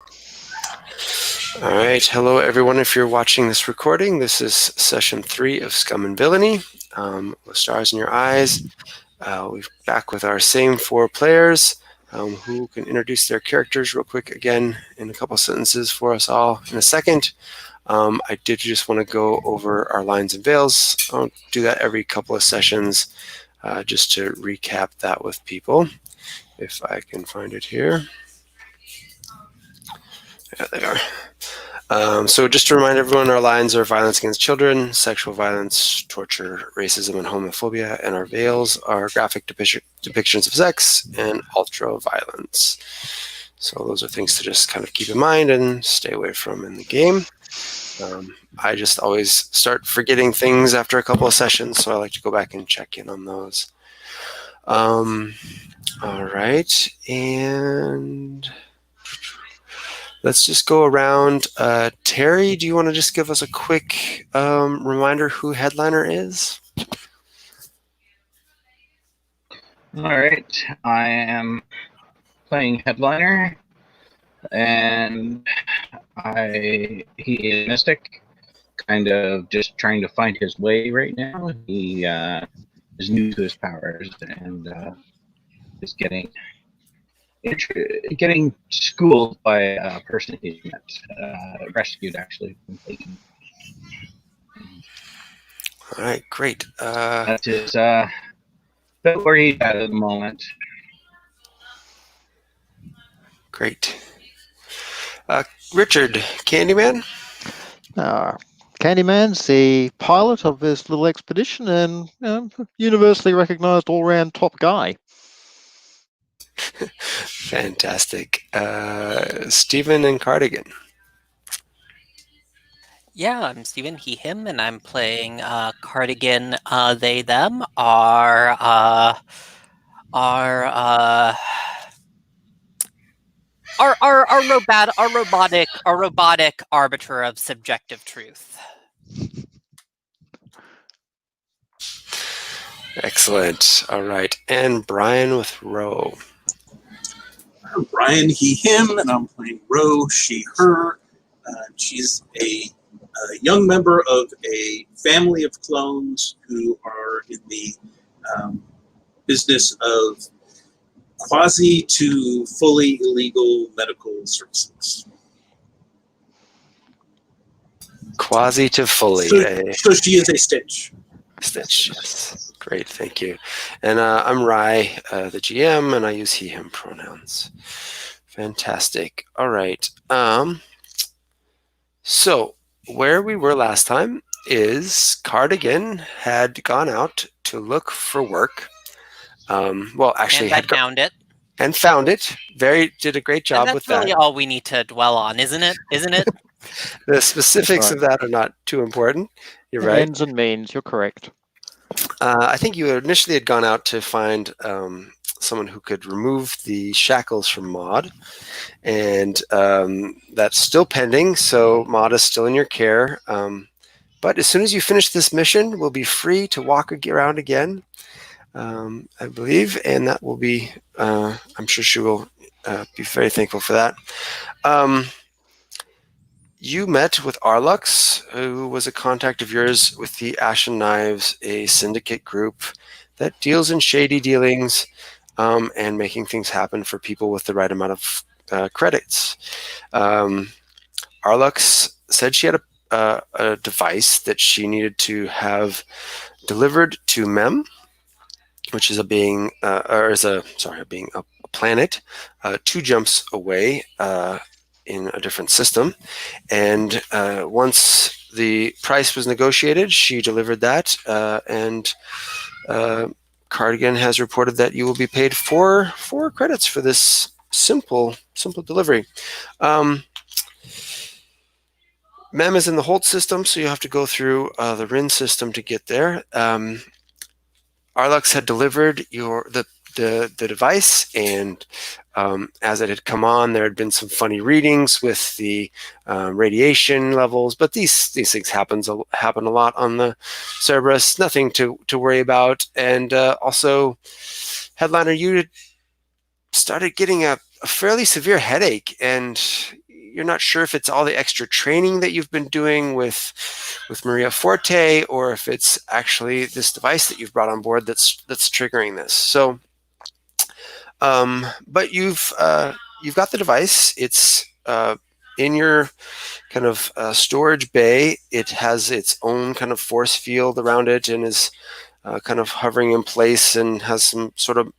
All right. Hello, everyone. If you're watching this recording, this is session 3 of Scum and Villainy, with Stars in Your Eyes. We're back with our same 4 players who can introduce their characters real quick again in a couple sentences for us all in a second. I did just want to go over our lines and veils. I'll do that every couple of sessions just to recap that with people. If I can find it here. Yeah, they are. So just to remind everyone, our lines are violence against children, sexual violence, torture, racism, and homophobia, and our veils are graphic depictions of sex and ultra-violence. So those are things to just kind of keep in mind and stay away from in the game. I just always start forgetting things after a couple of sessions, so I like to go back and check in on those. All right, and let's just go around. Terry, do you want to just give us a quick reminder who Headliner is? All right, I am playing Headliner, and he is Mystic, kind of just trying to find his way right now. He is new to his powers and is getting schooled by a person he's met, rescued actually from Satan. All right, great. That is where he's at the moment. Great. Richard, Candyman? Candyman's the pilot of this little expedition and universally recognized all-round top guy. Fantastic. Stephen and Cardigan? Yeah, I'm Steven, he, him, and I'm playing Cardigan. They, them are robotic arbiter of subjective truth. Excellent. All right. And Brian with Ro. I'm Brian, he, him, and I'm playing Ro, she, her. She's a young member of a family of clones who are in the business of quasi to fully illegal medical services. Quasi to fully. So she is a Stitch. Stitch, yes. Great, thank you. And I'm Rye, the GM, and I use he, him pronouns. Fantastic. All right. So where we were last time is Cardigan had gone out to look for work. Well, actually, and found it. And found it. Did a great job with that. That's really all we need to dwell on, isn't it? The specifics of that are not too important. You're right. Ends and means, you're correct. I think you initially had gone out to find someone who could remove the shackles from Maud, and that's still pending, so Maud is still in your care. But as soon as you finish this mission, we'll be free to walk around again, I believe, and that will be, I'm sure she will be very thankful for that. You met with Arlux, who was a contact of yours with the Ashen Knives, a syndicate group that deals in shady dealings and making things happen for people with the right amount of credits. Arlux said she had a device that she needed to have delivered to Mem, which is a planet 2 jumps away in a different system. And once the price was negotiated, she delivered that, and Cardigan has reported that you will be paid 4 credits for this simple delivery. Mem is in the Holt system, so you have to go through the Rin system to get there. Arlux had delivered the device, and as it had come on, there had been some funny readings with the radiation levels, but these things happen a lot on the Cerberus. Nothing to worry about. And also, Headliner, you started getting a fairly severe headache, and you're not sure if it's all the extra training that you've been doing with Maria Forte, or if it's actually this device that you've brought on board that's triggering this. So, but you've got the device. It's in your kind of storage bay. It has its own kind of force field around it and is kind of hovering in place and has some sort of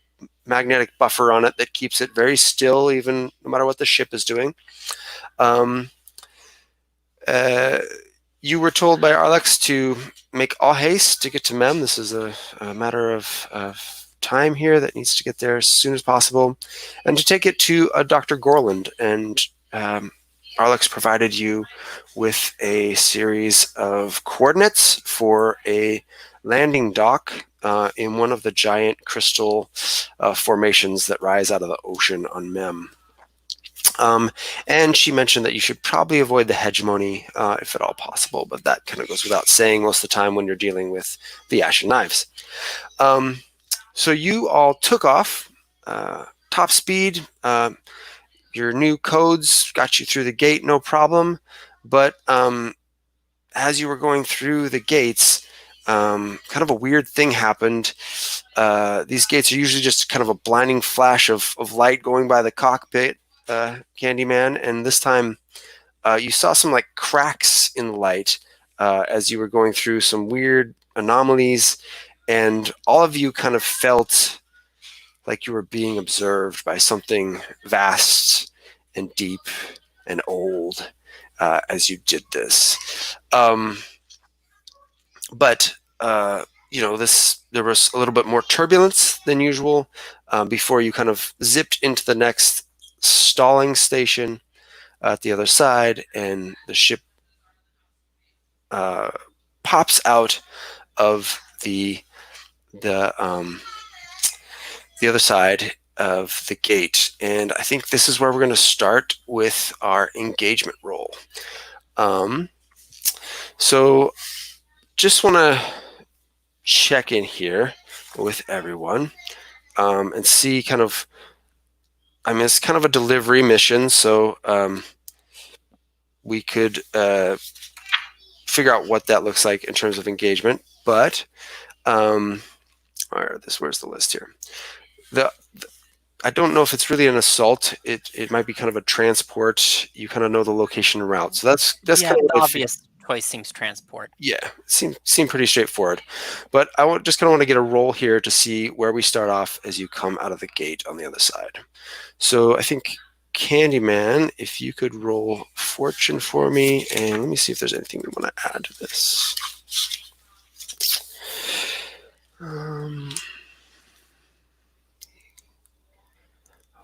magnetic buffer on it that keeps it very still, even no matter what the ship is doing. You were told by Arlex to make all haste to get to Mem. This is a matter of time here that needs to get there as soon as possible, and to take it to Dr. Gorland. And Arlex provided you with a series of coordinates for a landing dock in one of the giant crystal formations that rise out of the ocean on Mem. And she mentioned that you should probably avoid the hegemony if at all possible, but that kind of goes without saying most of the time when you're dealing with the Ashen Knives. So you all took off, top speed. Your new codes got you through the gate, no problem. But as you were going through the gates, kind of a weird thing happened. These gates are usually just kind of a blinding flash of light going by the cockpit, Candyman, and this time you saw some like cracks in the light as you were going through some weird anomalies, and all of you kind of felt like you were being observed by something vast and deep and old as you did this. But there was a little bit more turbulence than usual before you kind of zipped into the next stalling station at the other side, and the ship pops out of the other side of the gate. And I think this is where we're going to start with our engagement roll. So just want to check in here with everyone and see kind of, it's kind of a delivery mission, so we could figure out what that looks like in terms of engagement. But where's the list here? I don't know if it's really an assault. It might be kind of a transport. You kind of know the location and route, so that's yeah, kind of the obvious choice seems transport. Yeah, seem pretty straightforward. But I just kind of want to get a roll here to see where we start off as you come out of the gate on the other side. So I think Candyman, if you could roll fortune for me, and let me see if there's anything we want to add to this.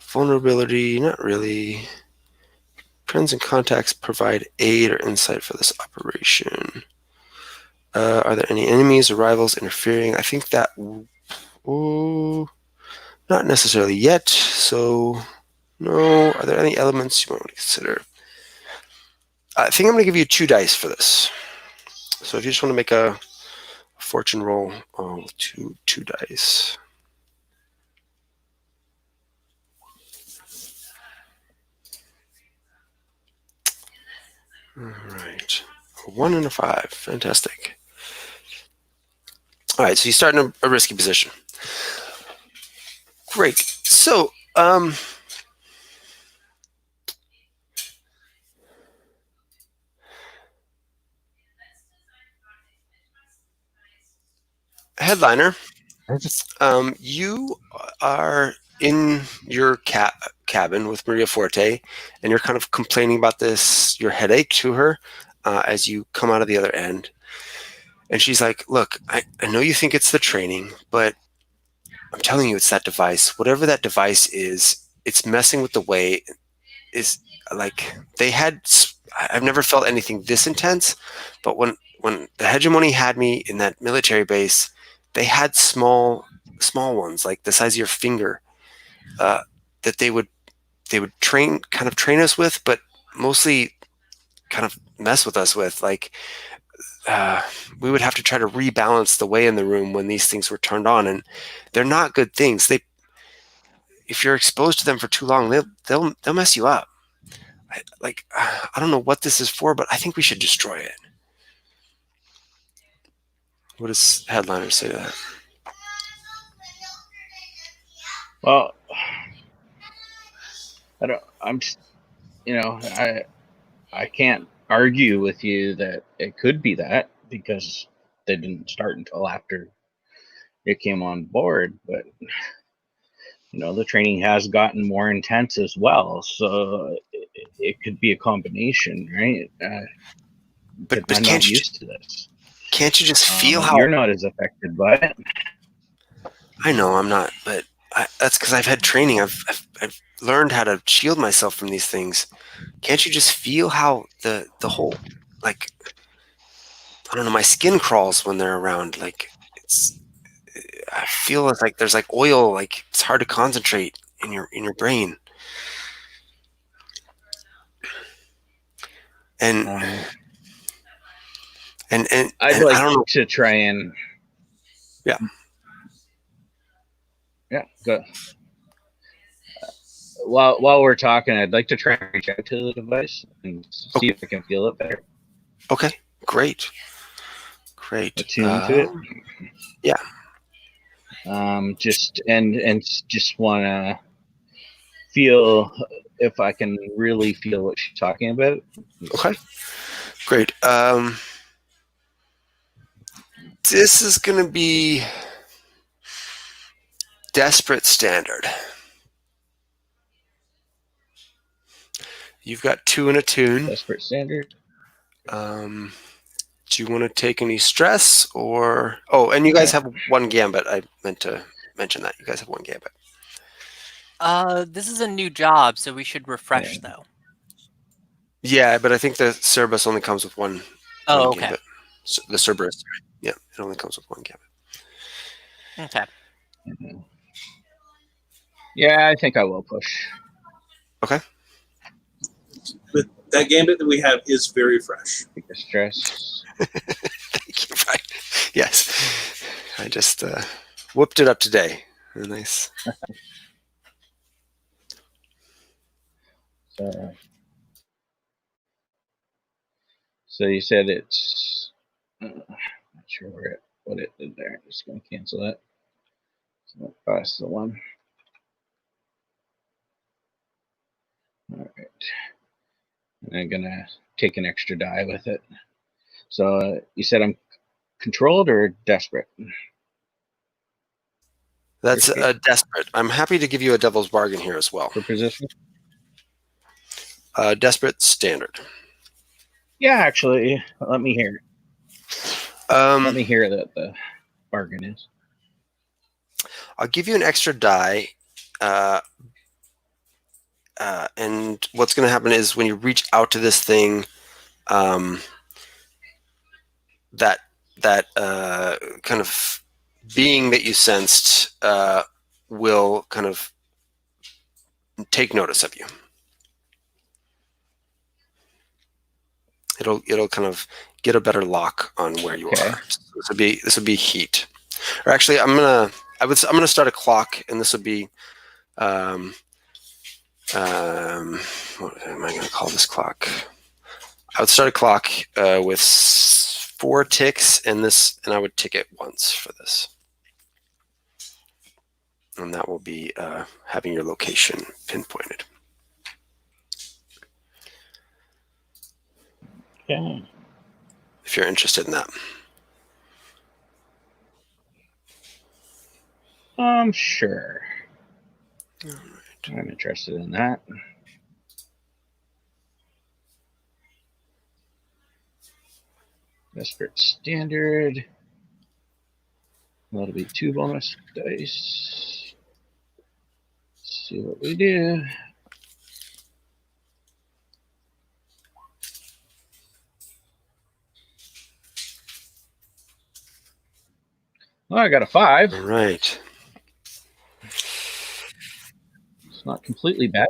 Vulnerability, not really. Friends and contacts provide aid or insight for this operation. Are there any enemies or rivals interfering? I think that, not necessarily yet. So, no. Are there any elements you might want to consider? I think I'm going to give you 2 dice for this. So if you just want to make a fortune roll, two dice. All right, 1 and a 5. Fantastic. All right, so you start in a risky position. Great. So, Headliner, you are in your cabin with Maria Forte, and you're kind of complaining about your headache to her as you come out of the other end. And she's like, look, I know you think it's the training, but I'm telling you, it's that device. Whatever that device is, it's messing with the way I've never felt anything this intense, but when the hegemony had me in that military base, they had small ones, like the size of your finger, that they would train us with, but mostly kind of mess with us with. Like, we would have to try to rebalance the way in the room when these things were turned on, and they're not good things. If you're exposed to them for too long, they'll mess you up. I don't know what this is for, but I think we should destroy it. What does Headliner say to that? Well, I'm, I can't argue with you that it could be that, because they didn't start until after it came on board. But the training has gotten more intense as well, so it could be a combination, right? But I'm not used to this. Can't you just feel how you're not as affected by it? I know I'm not, but that's because I've had training. I've learned how to shield myself from these things. Can't you just feel how the whole, like, I don't know, my skin crawls when they're around. Like, I feel it's like there's like oil. Like, it's hard to concentrate in your brain. And I'd and like I don't know. to try and Yeah. Go. While we're talking, I'd like to try and reach out to the device and see if I can feel it better. Okay, great. Attune to it. Yeah. Just want to feel if I can really feel what she's talking about. Okay, great. This is going to be desperate standard. You've got 2 and a tune. Desperate standard. Do you want to take any stress or? Oh, and you guys have 1 gambit. I meant to mention that you guys have 1 gambit. This is a new job, so we should refresh though. Yeah, but I think the Cerberus only comes with one. Oh, one okay. Gambit. So the Cerberus, yeah, it only comes with 1 gambit. Okay. Yeah, I think I will push. Okay. But that gambit that we have is very fresh. Take the stress. Thank you. Right. Yes, I just whooped it up today. Nice. So you said it's. Not sure what it did there. I'm just going to cancel that. So that costs the 1. All right. And I'm going to take an extra die with it. So you said I'm controlled or desperate? That's desperate. I'm happy to give you a devil's bargain here as well. For position? Desperate standard. Yeah, actually, let me hear it. Let me hear that the bargain is. I'll give you an extra die. And what's going to happen is when you reach out to this thing, that kind of being that you sensed will kind of take notice of you. It'll kind of get a better lock on where you are. So this would be heat. Or actually, I'm gonna start a clock, and this would be what am I going to call this clock? I would start a clock with 4 ticks, and I would tick it once for this, and that will be having your location pinpointed. Okay. If you're interested in that. Sure. All right. I'm interested in that. Desperate standard. That'll be 2 bonus dice. Let's see what we do. Well, I got a 5. All right. It's not completely bad.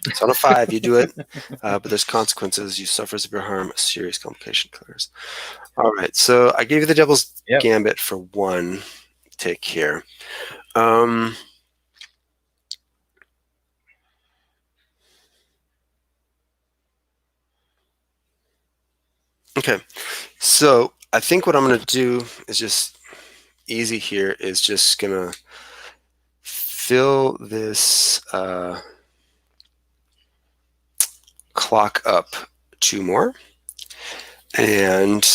It's on a 5. You do it, but there's consequences. You suffer severe harm. A serious complication occurs. All right. So I gave you the devil's gambit for 1 tick here. Okay. So I think what I'm going to do is just easy here is just going to fill this clock up 2 more. And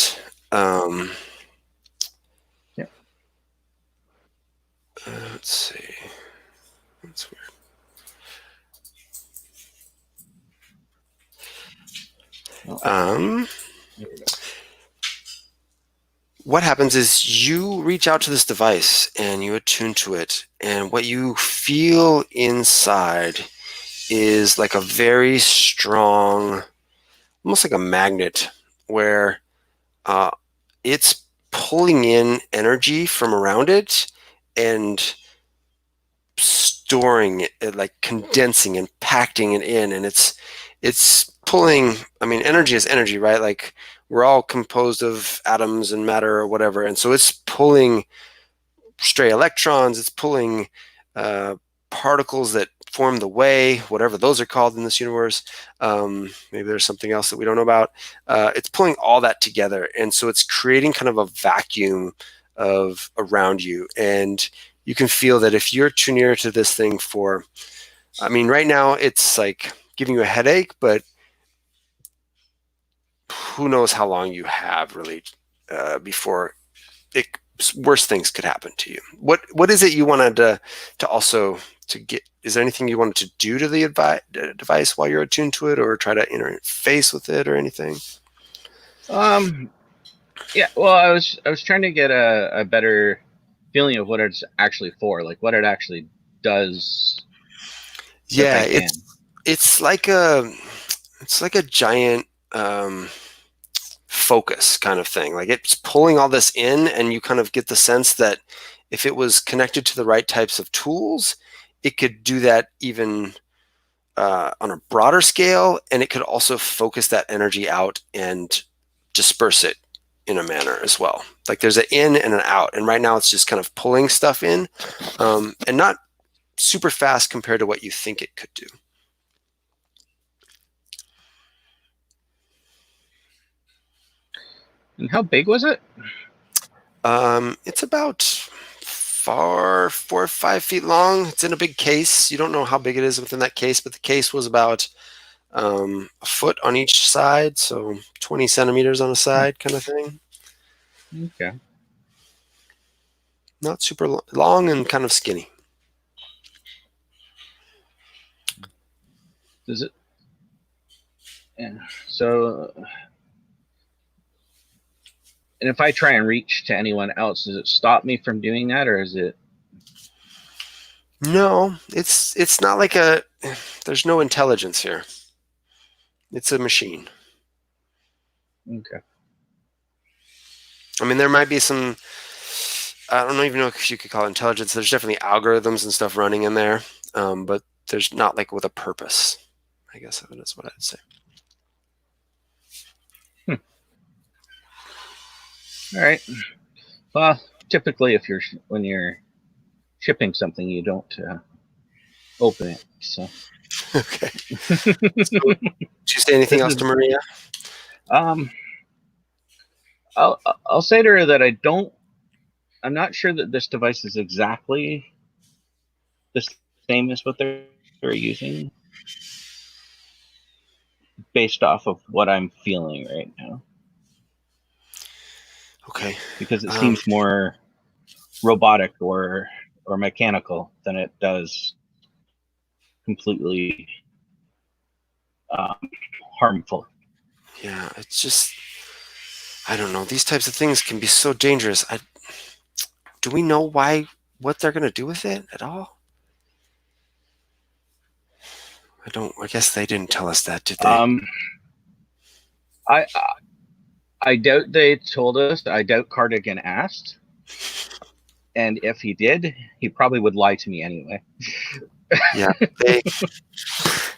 Yep. let's see. That's weird. There we go. What happens is you reach out to this device and you attune to it, and what you feel inside is like a very strong, almost like a magnet, where uh, it's pulling in energy from around it and storing it, like condensing and packing it in, and it's pulling. I mean, energy is energy, right? Like we're all composed of atoms and matter or whatever, and so it's pulling stray electrons, it's pulling uh, particles that form the way, whatever those are called in this universe. Maybe there's something else that we don't know about. It's pulling all that together, and so it's creating kind of a vacuum of around you. And you can feel that if you're too near to this thing for, I mean, right now it's like giving you a headache, but who knows how long you have really before it, worse things could happen to you. What is it you wanted to also to get? Is there anything you wanted to do to the device while you're attuned to it, or try to interface with it, or anything? Yeah. Well, I was trying to get a better feeling of what it's actually for, like what it actually does. Yeah, If I can. it's like a giant focus kind of thing. Like it's pulling all this in, and you kind of get the sense that if it was connected to the right types of tools, it could do that even on a broader scale, and it could also focus that energy out and disperse it in a manner as well. Like there's an in and an out, and right now it's just kind of pulling stuff in, and not super fast compared to what you think it could do. And how big was it? It's about 4 or 5 feet long. It's in a big case. You don't know how big it is within that case, but the case was about a foot on each side, so 20 centimeters on a side kind of thing. Okay. Not super long and kind of skinny. Does it? Yeah. So, and if I try and reach to anyone else, does it stop me from doing that, or is it? No, it's not like there's no intelligence here. It's a machine. Okay. I mean, there might be some, I don't even know if you could call it intelligence. There's definitely algorithms and stuff running in there, but there's not like with a purpose, I guess that's what I'd say. All right. Well, typically, when you're shipping something, you don't open it. So. Okay. So, did you say anything else to Maria? I'll say to her that I'm not sure that this device is exactly the same as what they're using, based off of what I'm feeling right now. Okay. Because it seems more robotic or mechanical than it does completely harmful. Yeah, it's just, I don't know. These types of things can be so dangerous. Do we know what they're going to do with it at all? I guess they didn't tell us that, did they? I doubt they told us. I doubt Cardigan asked. And if he did, he probably would lie to me anyway. Yeah,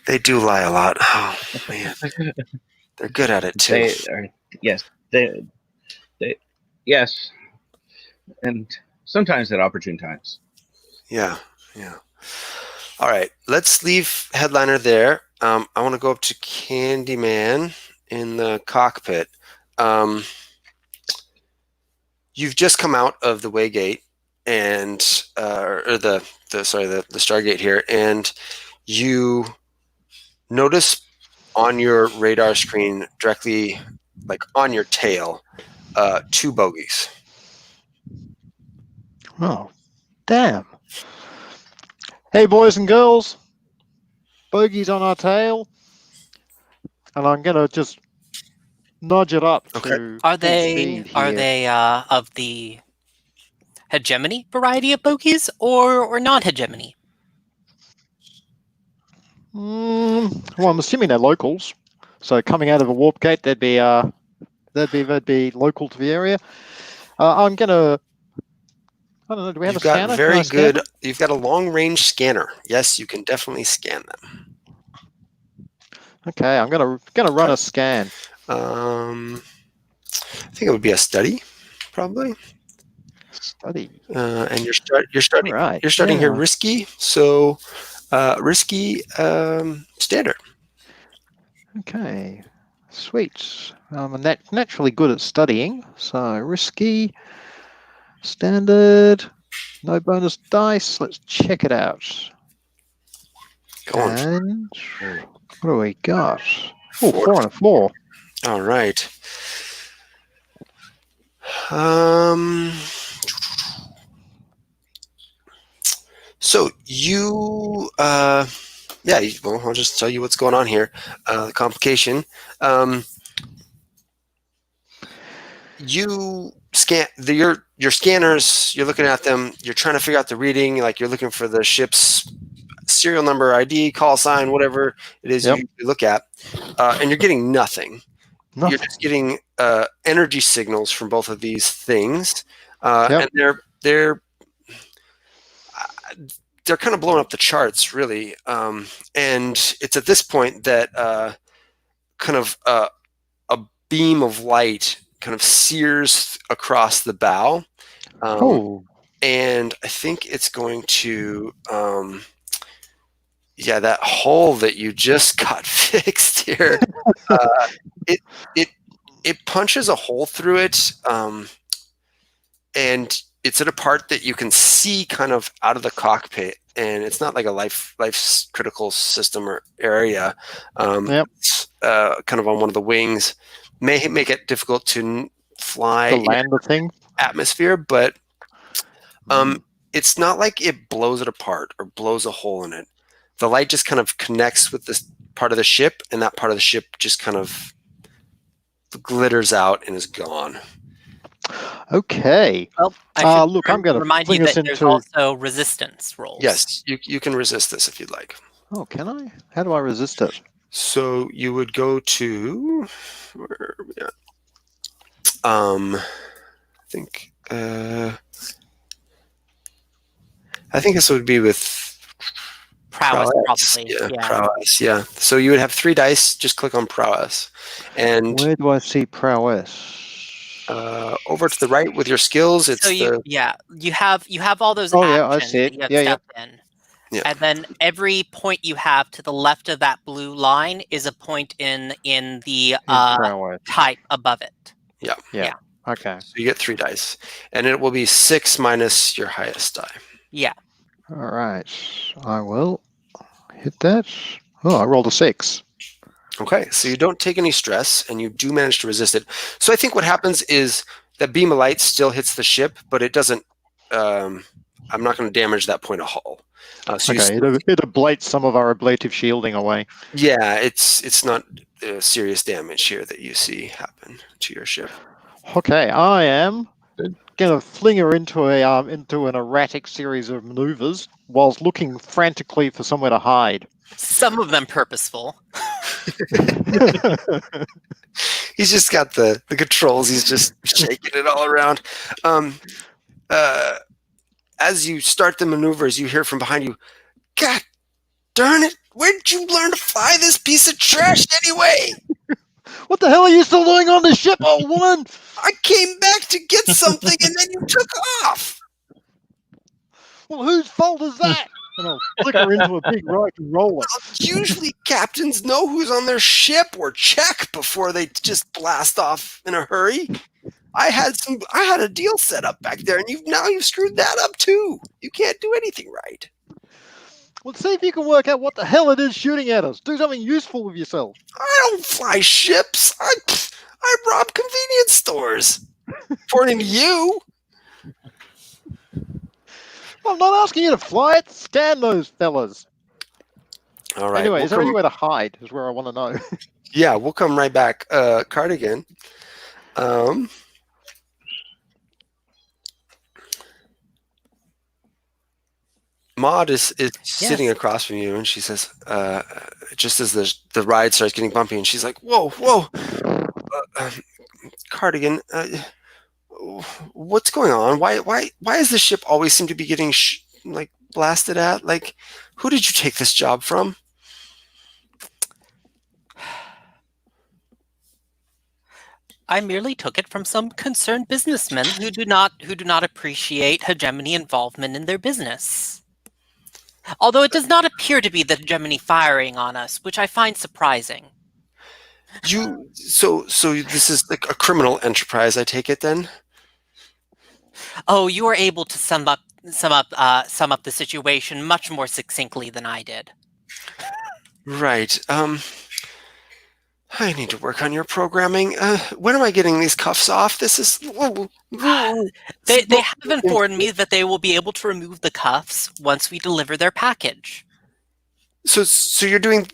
they do lie a lot. Oh man, they're good at it too. Yes, yes, and sometimes at opportune times. Yeah. All right, let's leave Headliner there. I want to go up to Candyman in the cockpit. you've just come out of the way gate and or the Stargate here, and you notice on your radar screen directly, like on your tail, 2 bogies. Oh, damn. Hey, boys and girls. Bogies on our tail. And I'm going to just nudge it up Okay. to Are full they speed here. of the hegemony variety of bogies or non-hegemony? Well, I'm assuming they're locals. So coming out of a warp gate, they'd be local to the area. I'm gonna. I don't know. Do we have You've a got scanner? Can very I scan good. You've got a long range scanner. Yes, you can definitely scan them. them? Okay, I'm gonna run Okay. a scan. I think it would be a study, probably. Study. And you're starting Right. here Yeah. risky. So risky standard. Okay. Sweet. I'm naturally good at studying, so risky, standard, no bonus dice. Let's check it out. Go on. And what do we got? Oh, 4. 4 and a 4. All right. Um. So you, well, I'll just tell you what's going on here. The complication. You scan your scanners. You're looking at them. You're trying to figure out the reading. Like you're looking for the ship's serial number, ID, call sign, whatever it is Yep. you look at, and you're getting nothing. You're Nothing. just getting energy signals from both of these things, Yep. and they're kind of blowing up the charts, really. And it's at this point that kind of a beam of light kind of sears across the bow. And I think it's going to, that hole that you just got fixed here. It punches a hole through it, and it's at a part that you can see kind of out of the cockpit, and it's not like a life critical system or area. Yep. It's kind of on one of the wings. May make it difficult to fly To land the thing. atmosphere, but it's not like it blows it apart or blows a hole in it. The light just kind of connects with this part of the ship, and that part of the ship just kind of glitters out and is gone. Okay. Well, I should look, I'm going to remind you fling us that there's into. also resistance rolls. Yes, you can resist this if you'd like. Oh, can I? How do I resist it? So you would go to where are we at? I think this would be with Prowess, probably. Yeah, prowess. Yeah. So you would have 3 dice. Just click on prowess, and Where do I see prowess? over to the right with your skills. It's So you have all those Oh, actions yeah, I see it. that you have Yeah, yeah. stepped in. Yeah. And then every point you have to the left of that blue line is a point in the prowess. type above it. Yeah. Okay. So you get 3 dice, and it will be 6 minus your highest die. Yeah. All right. I will hit that. Oh, I rolled a 6. Okay, so you don't take any stress, and you do manage to resist it. So I think what happens is that beam of light still hits the ship, but it doesn't. I'm not going to damage that point of hull. So Okay, it ablates some of our ablative shielding away. yeah, it's not serious damage here that you see happen to your ship. Okay, I am going to fling her into an erratic series of maneuvers whilst looking frantically for somewhere to hide. Some of them purposeful. He's just got the controls. He's just shaking it all around. As you start the maneuvers, you hear from behind you, "God darn it! Where did you learn to fly this piece of trash anyway?" What the hell are you still doing on the ship, old woman? "I came back to get something and then you took off." Well, whose fault is that? and I'll flick her into a big rock and roll it. Usually captains know who's on their ship or check before they just blast off in a hurry. I had a deal set up back there, and you've screwed that up too. You can't do anything right. Well, see if you can work out what the hell it is shooting at us. Do something useful with yourself. I don't fly ships. I rob convenience stores. According to you. I'm not asking you to fly it. Scan those fellas. All right. Anyway, is there anywhere to hide? Is where I want to know. Yeah, we'll come right back. Cardigan. Maud is sitting across from you, and she says, just as the ride starts getting bumpy, and she's like, "Whoa, Cardigan, what's going on? Why does the ship always seem to be getting blasted at? Like, who did you take this job from?" I merely took it from some concerned businessmen who do not appreciate hegemony involvement in their business. Although it does not appear to be the hegemony firing on us, which I find surprising. So this is like a criminal enterprise, I take it then? Oh, you are able to sum up the situation much more succinctly than I did. Right. I need to work on your programming. When am I getting these cuffs off? This is... They have informed me that they will be able to remove the cuffs once we deliver their package. So you're doing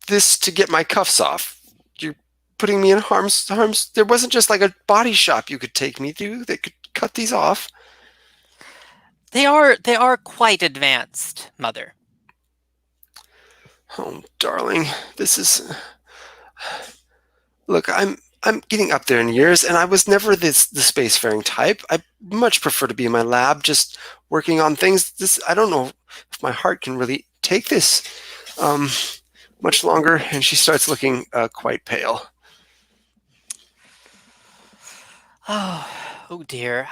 this to get my cuffs off? You're putting me in harm's... There wasn't just like a body shop you could take me to that could cut these off? They are quite advanced, Mother. Oh, darling, this is... Look, I'm getting up there in years, and I was never the spacefaring type. I much prefer to be in my lab, just working on things. I don't know if my heart can really take this much longer. And she starts looking quite pale. Oh dear.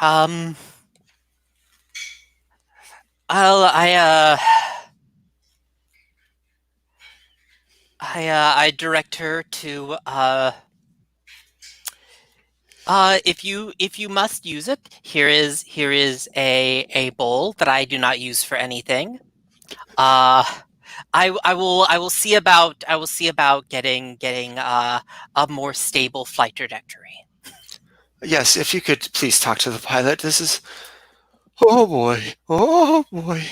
I direct her to if you must use it, here is a bowl that I do not use for anything. I will see about getting a more stable flight trajectory. Yes, if you could please talk to the pilot. This is... Oh boy. Oh boy.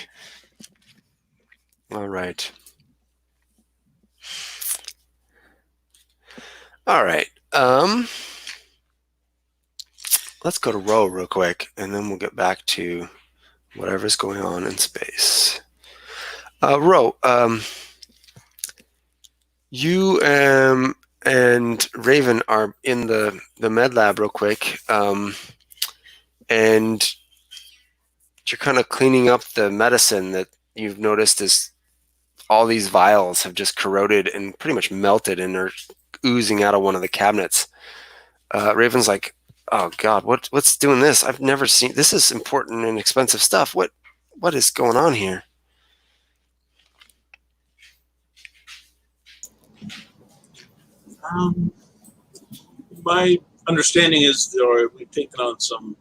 All right. All right. Let's go to Ro real quick, and then we'll get back to whatever's going on in space. Ro, you and Raven are in the med lab real quick, and you're kind of cleaning up the medicine that you've noticed is all these vials have just corroded and pretty much melted and are oozing out of one of the cabinets. Raven's like, "Oh God, what's doing this? I've never seen this. Is important and expensive stuff. What is going on here?" My understanding is we've taken on some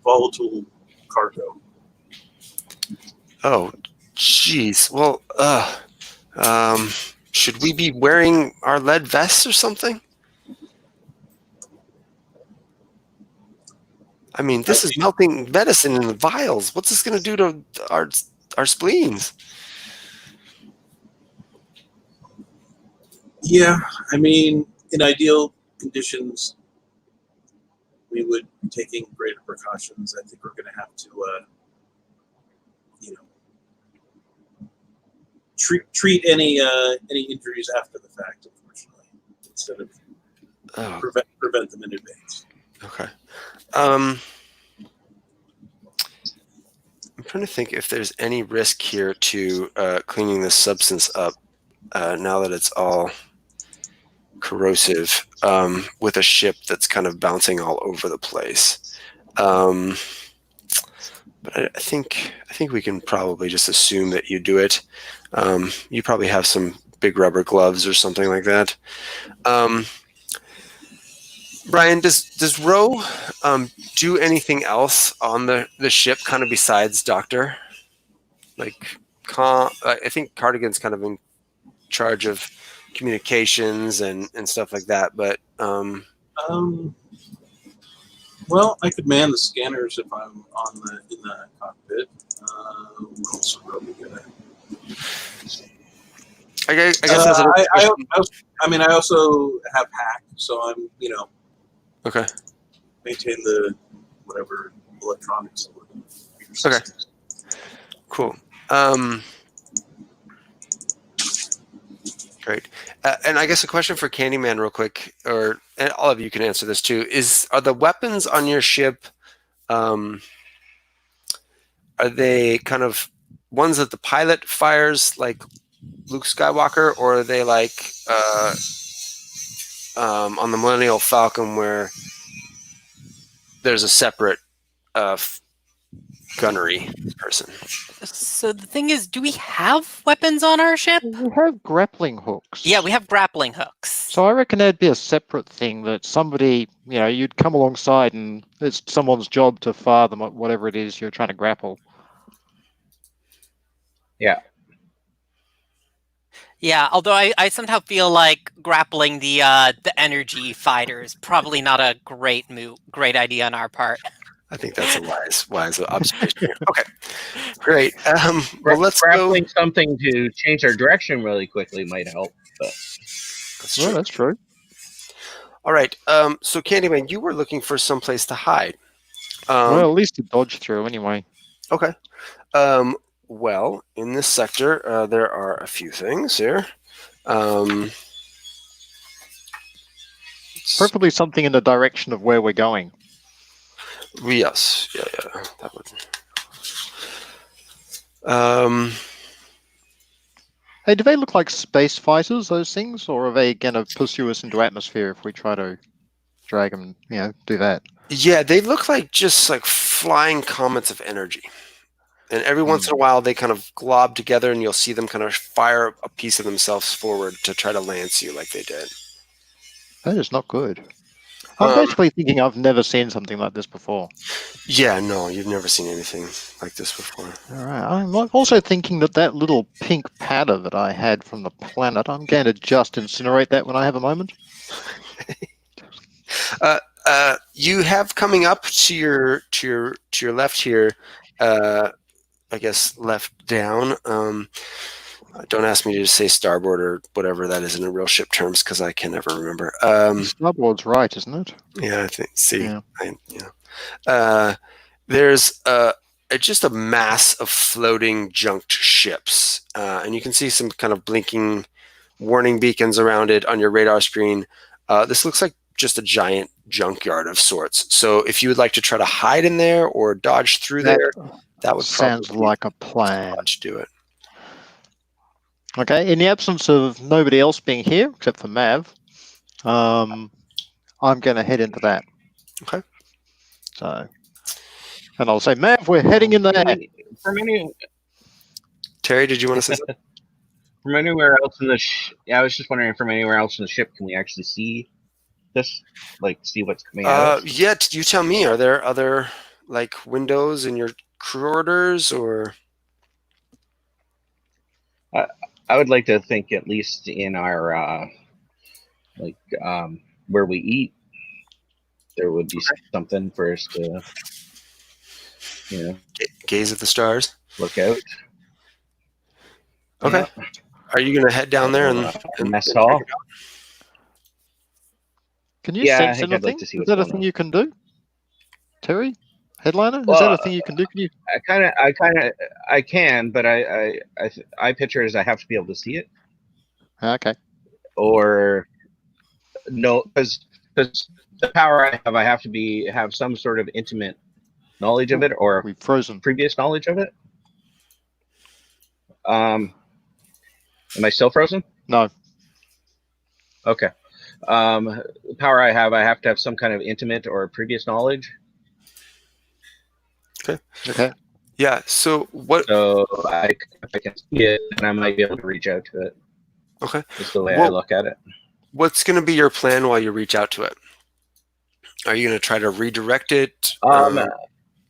volatile cargo. Oh, jeez. Well, should we be wearing our lead vests or something? I mean, this is melting medicine in the vials. What's this going to do to our spleens? Yeah, I mean, in ideal conditions, we would be taking greater precautions. I think we're going to have to, treat any injuries after the fact, unfortunately, instead of prevent them in advance. Okay. I'm trying to think if there's any risk here to cleaning this substance up now that it's all corrosive with a ship that's kind of bouncing all over the place. But but I think we can probably just assume that you do it. You probably have some big rubber gloves or something like that. Brian, does Ro do anything else on the ship, kind of besides Doctor? Like, I think Cardigan's kind of in charge of communications and stuff like that. But Well, I could man the scanners if I'm in the cockpit. What else would Roby good at? I guess that's another question. I also have hack, so I'm Okay. maintain the whatever electronics. Okay. Cool. Great. And I guess a question for Candyman real quick, and all of you can answer this too, are the weapons on your ship, are they kind of ones that the pilot fires like Luke Skywalker, or are they like on the Millennial Falcon where there's a separate gunnery person? So the thing is, do we have weapons on our ship? We have grappling hooks. Yeah, we have grappling hooks. So I reckon that'd be a separate thing that somebody, you'd come alongside and it's someone's job to fire them at whatever it is you're trying to grapple. Yeah. Yeah, although I somehow feel like grappling the energy fighter is probably not a great idea on our part. I think that's a wise observation here. Okay, great. Well, let's grappling go. Something to change our direction really quickly might help. But That's true. Well, that's true. All right. So, Candyman, you were looking for some place to hide. Well, at least to dodge through anyway. Okay. Well, in this sector, there are a few things here. Preferably something in the direction of where we're going. Yes. Yeah. That would. Hey, do they look like space fighters, those things, or are they going to pursue us into atmosphere if we try to drag them, do that? Yeah, they look like just like flying comets of energy. And every once in a while, they kind of glob together, and you'll see them kind of fire a piece of themselves forward to try to lance you like they did. That is not good. I'm basically thinking I've never seen something like this before. Yeah, no, you've never seen anything like this before. All right. I'm also thinking that little pink powder that I had from the planet, I'm going to just incinerate that when I have a moment. You have coming up to your left here. I guess left down. Don't ask me to say starboard or whatever that is in the real ship terms, because I can never remember. Starboard's right, isn't it? Yeah, I think. See, Yeah. There's just a mass of floating junked ships, and you can see some kind of blinking warning beacons around it on your radar screen. This looks like just a giant junkyard of sorts. So if you would like to try to hide in there or dodge through there, that would sounds like a plan. to do it. Okay, in the absence of nobody else being here except for Mav, I'm going to head into that. Okay. So, and I'll say, Mav, we're heading in there. Terry, did you want to say something? From anywhere else in the I was just wondering, from anywhere else in the ship, can we actually see this? Like, see what's coming out? Yeah, you tell me. Are there other like windows in your crew orders, or? I would like to think at least in our where we eat, there would be something for us to, gaze at the stars. Look out. Okay. Yeah. Are you going to head down there and mess hall? Can you sense anything? Like to see is that a thing you can do, Terry? Headliner? Is that a thing you can do? Can you? I can, but I picture it as I have to be able to see it. Okay. Or no, because the power I have to have some sort of intimate knowledge of it, or we've frozen previous knowledge of it. Am I still frozen? No. Okay. The power I have to have some kind of intimate or previous knowledge. Okay. Okay. Yeah. So what? So if I can see it, then I might be able to reach out to it. Okay. Just the way I look at it. What's going to be your plan while you reach out to it? Are you going to try to redirect it,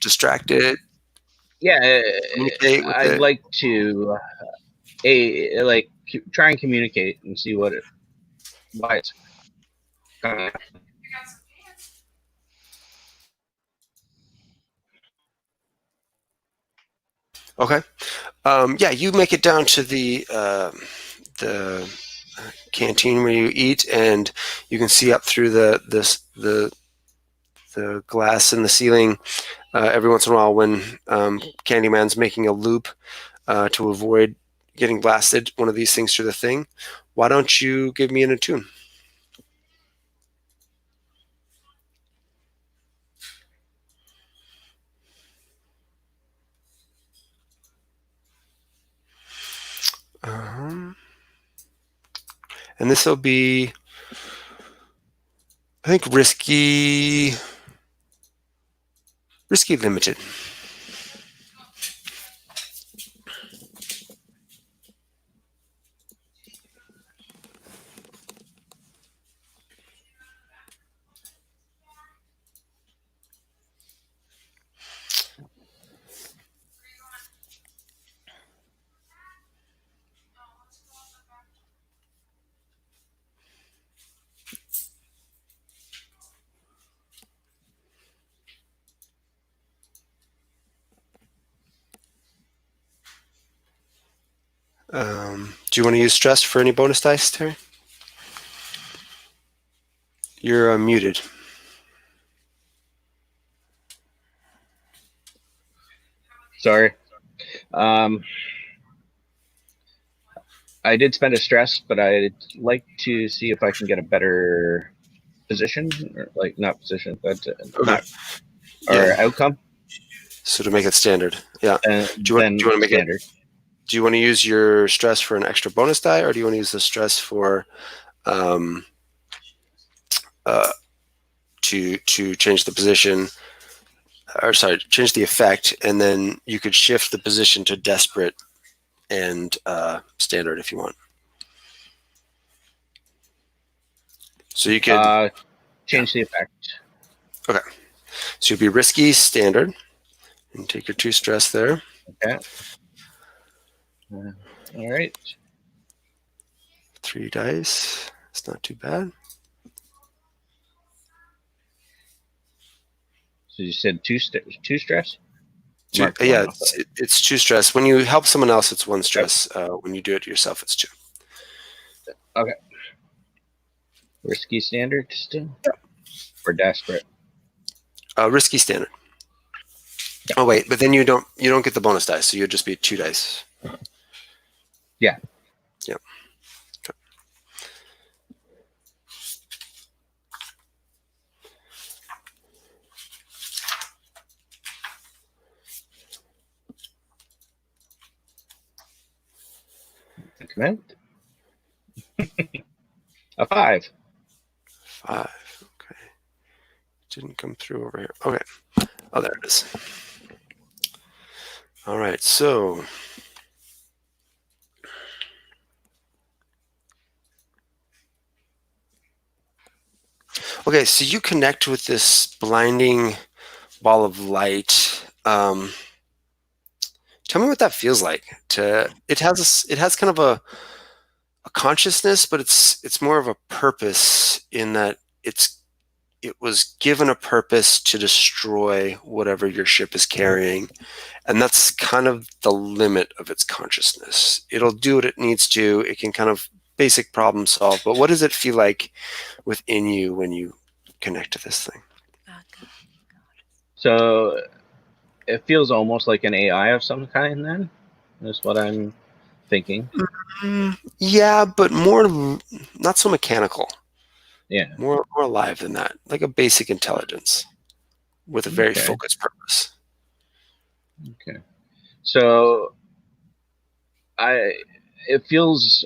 distract it, Yeah, communicate with I'd it? like to try and communicate and see why it's coming out. Okay. Yeah, you make it down to the canteen where you eat, and you can see up through the glass in the ceiling every once in a while when Candyman's making a loop to avoid getting blasted. One of these things through the thing. Why don't you give me an attune? And this will be, I think, risky limited. Do you want to use stress for any bonus dice, Terry? You're muted. Sorry. I did spend a stress, but I'd like to see if I can get a better position, or like not position, but outcome. So to make it standard, yeah. Do you want to make standard? Do you want to use your stress for an extra bonus die, or do you want to use the stress for to change the position, or sorry, change the effect, and then you could shift the position to desperate and standard if you want. So you could change the effect. Okay. So you'd be risky standard, and take your 2 stress there. Okay. All right. 3 dice. It's not too bad. So you said two stress? Yeah, it's 2 stress. When you help someone else, it's 1 stress. When you do it yourself, it's 2. Okay. Risky standard still? Yep. Or desperate? Risky standard. Oh wait, but then you don't get the bonus dice, so you'd just be 2 dice. Yeah. Yep. Okay. Command. A 5. 5. Okay. Didn't come through over here. Okay. Oh, there it is. All right. So. Okay, so you connect with this blinding ball of light. Tell me what that feels like. It has kind of a consciousness, but it's more of a purpose in that it was given a purpose to destroy whatever your ship is carrying, and that's kind of the limit of its consciousness. It'll do what it needs to. It can kind of basic problem solve, but what does it feel like within you when you connect to this thing? So it feels almost like an AI of some kind then? That's what I'm thinking. Yeah, but more, not so mechanical. Yeah. More alive than that. Like a basic intelligence with a very focused purpose. Okay. So it feels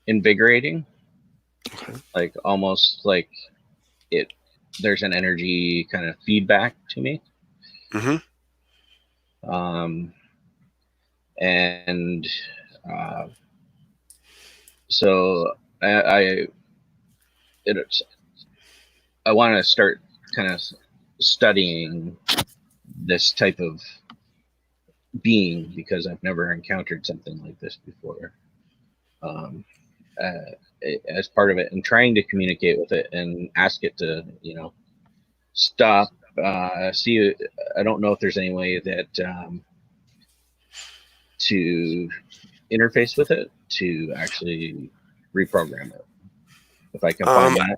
invigorating. Okay. Like almost like there's an energy kind of feedback to me. Mm-hmm. And so I want to start kind of studying this type of being because I've never encountered something like this before. As part of it, and trying to communicate with it and ask it to, stop. See, I don't know if there's any way that to interface with it to actually reprogram it. If I can find that.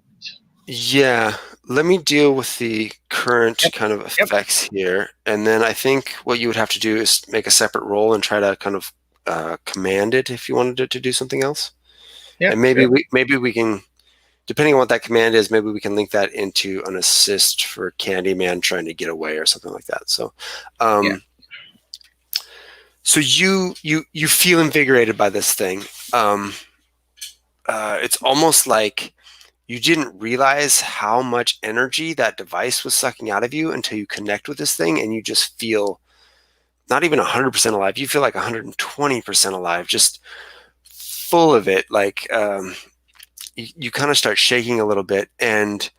Yeah, let me deal with the current Yep. kind of effects here, and then I think what you would have to do is make a separate role and try to kind of command it if you wanted it to do something else. Yeah, and maybe we can, depending on what that command is, maybe we can link that into an assist for Candyman trying to get away or something like that. So, so you feel invigorated by this thing. It's almost like you didn't realize how much energy that device was sucking out of you until you connect with this thing, and you just feel not even 100% alive. You feel like 120% alive, just full of it. Like you kind of start shaking a little bit, and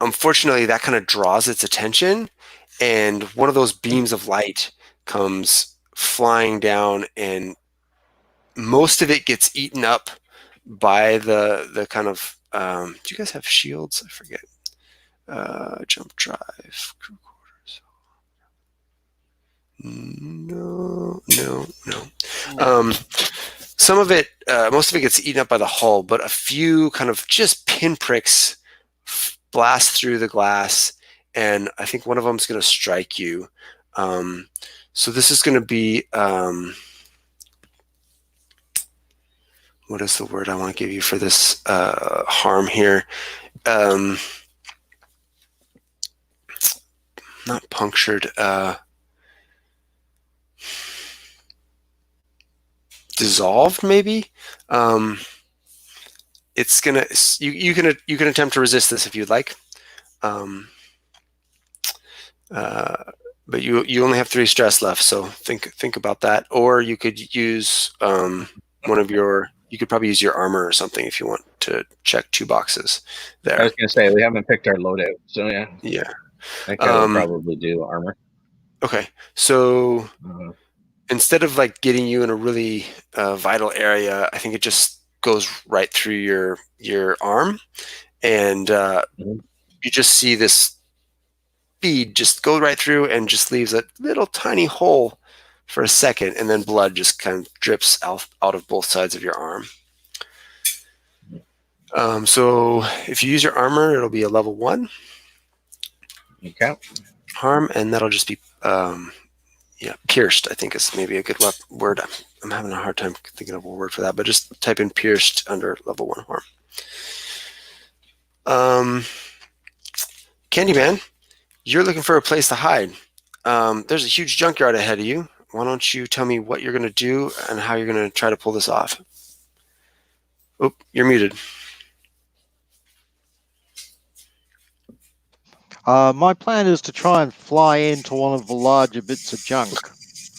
unfortunately, that kind of draws its attention, and one of those beams of light comes flying down, and most of it gets eaten up by the kind of do you guys have shields? I forget. Jump drive, crew quarters. No. Some of it, most of it gets eaten up by the hull, but a few kind of just pinpricks blast through the glass, and I think one of them is going to strike you. So this is going to be what is the word I want to give you for this harm here? Not punctured. Dissolved, maybe. It's gonna. You can attempt to resist this if you'd like. But you only have 3 stress left, so think about that. Or you could use one of your. You could probably use your armor or something if you want to check 2 boxes there. I was going to say we haven't picked our loadout, so yeah. Yeah. I think I would probably do armor. Okay, so instead of like getting you in a really vital area, I think it just goes right through your arm, and you just see this bead just go right through and just leaves a little tiny hole for a second, and then blood just kind of drips out of both sides of your arm. So if you use your armor, it'll be a level 1 harm, and that'll just be pierced, I think is maybe a good word. I'm having a hard time thinking of a word for that, but just type in pierced under level 1 harm. Candyman, you're looking for a place to hide. There's a huge junkyard ahead of you. Why don't you tell me what you're going to do and how you're going to try to pull this off? Oh, you're muted. My plan is to try and fly into one of the larger bits of junk.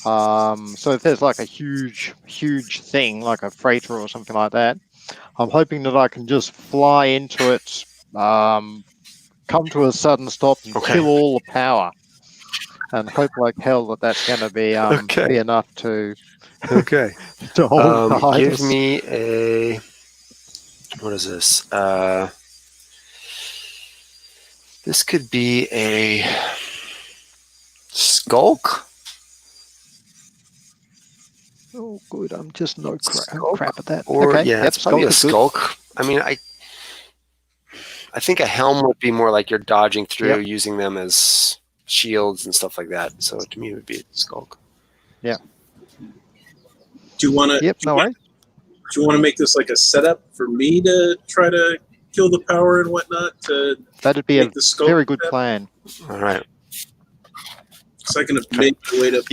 So if there's like a huge thing, like a freighter or something like that, I'm hoping that I can just fly into it, come to a sudden stop and kill all the power, and hope like hell that that's going to be be enough to to hold the give me a, what is this? This could be a skulk. Oh, good. I'm just no crap at that. Or okay. It's probably a skulk. I mean, I think a helm would be more like you're dodging through, using them as shields and stuff like that. So to me, it would be a skulk. Yeah. Do you want to? Yep. No worries. Do you want to make this like a setup for me to try to kill the power and whatnot? That'd be a very good plan. All right. So I can make my way up.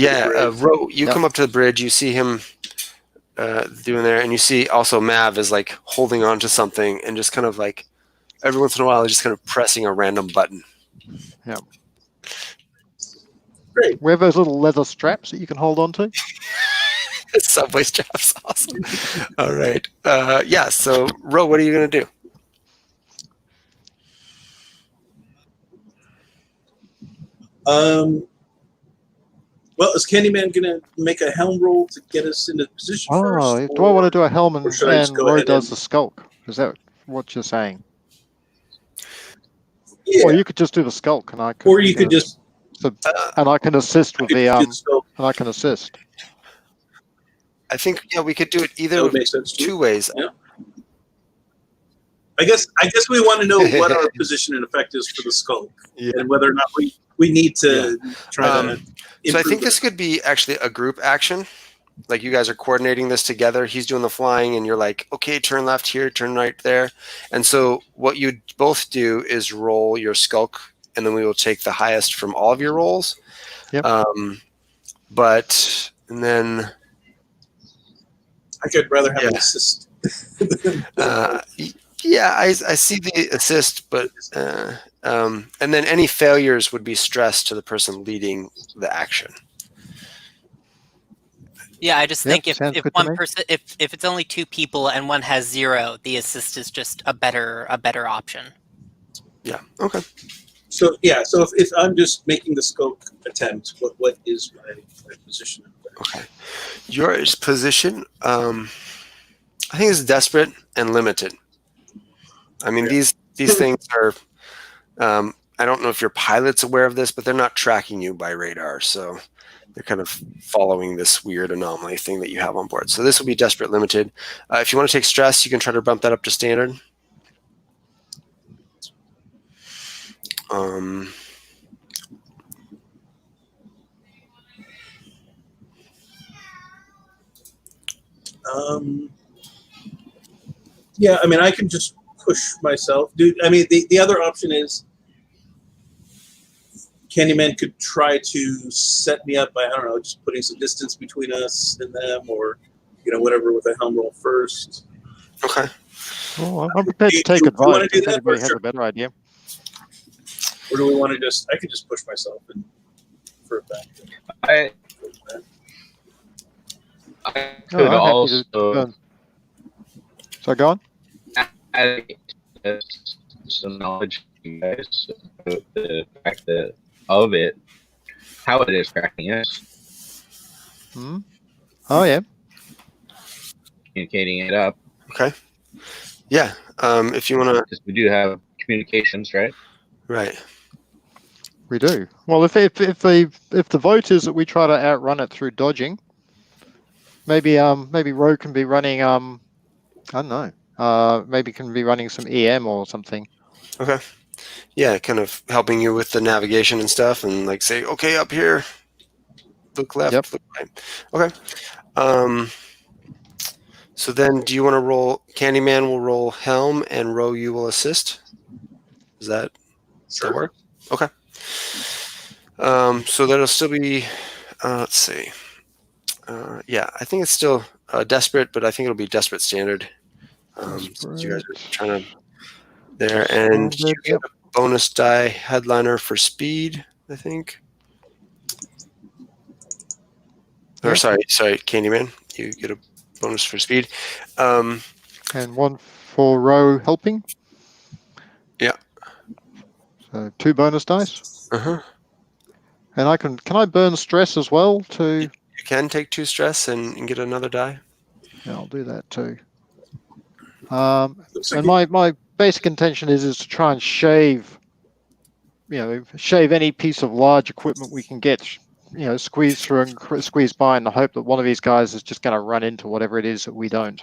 Ro, you come up to the bridge. You see him doing there, and you see also Mav is like holding on to something and just kind of like every once in a while, just kind of pressing a random button. Yeah. Great. We have those little leather straps that you can hold on to. Subway straps, awesome. All right. Yeah. So, Ro, what are you gonna do? Well, is Candyman going to make a helm roll to get us into position first? Oh, do I want to do a helm or should I just and go Ro ahead does and- the skulk? Is that what you're saying? Yeah. Or you could just do the skulk, and I can. Or you could just. And I can assist with the do the scope. And I can assist. I think we could do it That either would of make sense to two me. ways. Yeah. I guess we want to know what our position in effect is for the skulk, Yeah. and whether or not we need to try to. So I think improve this it. could be actually a group action. Like you guys are coordinating this together. He's doing the flying, and you're like, okay, turn left here, turn right there. And so what you both do is roll your skulk, and then we will take the highest from all of your rolls. Yep. And then I could rather have Yeah. an assist. yeah, I see the assist, but and then any failures would be stressed to the person leading the action. Yeah, I just Yep, think if sounds good to one me. person, if it's only two people and one has 0, the assist is just a better option. Yeah. Okay. So yeah, so if I'm just making the scope attempt, what is my position? Okay. Your position, I think, is desperate and limited. I mean, Yeah. these things are. I don't know if your pilot's aware of this, but they're not tracking you by radar, so they're kind of following this weird anomaly thing that you have on board. So this will be desperate limited. If you want to take stress, you can try to bump that up to standard. Yeah, I mean, I can just push myself. Dude, I mean, the other option is Candyman could try to set me up by, I don't know, just putting some distance between us and them, or, whatever with a helm roll first. Okay. Well, I'm prepared to take do you wanna advice do if that, anybody or has sure? a better idea. Or do we want to I could just push myself and for a fact. I No, could I'm happy to also turn. So go on. add some knowledge to you guys about the fact that of it, how it is tracking us, Oh yeah. communicating it up. Okay. Yeah. If you want to. Because we do have communications, right? Right. We do. Well, if the vote is that we try to outrun it through dodging, maybe Ro can be running I don't know. Maybe can be running some EM or something. Okay. Yeah, kind of helping you with the navigation and stuff, and like say, okay, up here, look left, Yep. look right. Okay. So then, do you want to roll? Candyman will roll helm, and Ro, you will assist. Does that work? Okay. So that'll still be. Let's see. Yeah, I think it's still desperate, but I think it'll be desperate standard. Since you guys are trying to there, and you get a bonus die headliner for speed, I think. Or sorry, Candyman, you get a bonus for speed. And one for Ro helping. Yeah. So 2 bonus dice. Uh-huh. And can I burn stress as well to? You can take 2 stress and get another die. Yeah, I'll do that too. And my basic intention is to try and shave any piece of large equipment we can get, squeeze through and squeeze by in the hope that one of these guys is just going to run into whatever it is that we don't.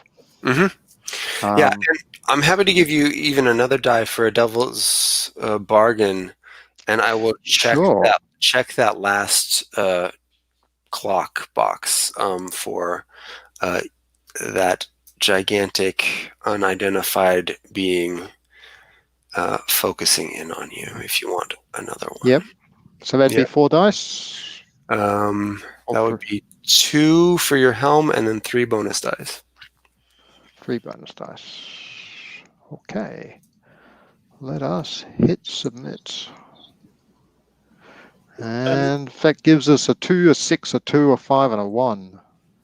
Yeah, and I'm happy to give you even another die for a devil's bargain, and I will check that last clock box for that gigantic unidentified being focusing in on you. If you want another one. Yep. So that'd be 4 dice. That would be 2 for your helm, and then 3 bonus dice. 3 bonus dice. Okay. Let us hit submit. And that gives us a 2, a 6, a 2, a 5, and a 1.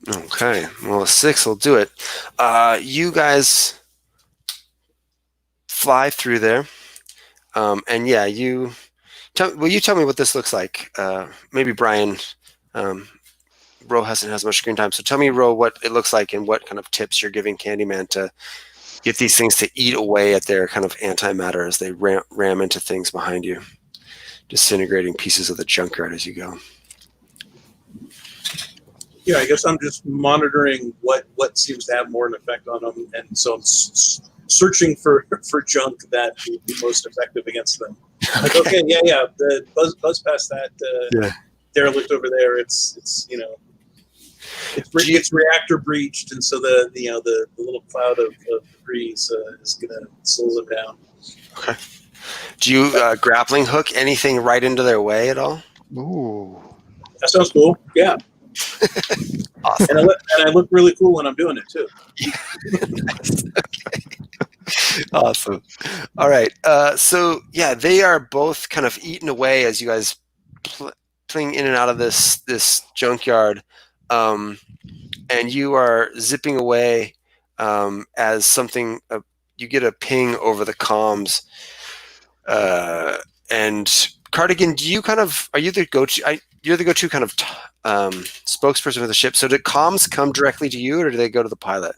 Okay, well, a 6 will do it. You guys fly through there, and yeah, will you tell me what this looks like? Maybe Brian. Ro hasn't has much screen time, so tell me, Ro, what it looks like and what kind of tips you're giving Candyman to get these things to eat away at their kind of antimatter as they ram into things behind you, disintegrating pieces of the junkyard as you go. Yeah, I guess I'm just monitoring what seems to have more an effect on them, and so I'm searching for junk that will be most effective against them. Like, okay, yeah, the buzz past that derelict over there. It's reactor breached, and so the little cloud of debris is gonna slow them down. Okay. Do you grappling hook anything right into their way at all? Ooh. That sounds cool. Yeah. Awesome. And I look really cool when I'm doing it too. Nice. Okay. Awesome. All right. So yeah, they are both kind of eaten away as you guys playing in and out of this junkyard, and you are zipping away as something. You get a ping over the comms, and Cardigan, are you the go-to? You're the go-to kind of spokesperson for the ship. So do comms come directly to you, or do they go to the pilot?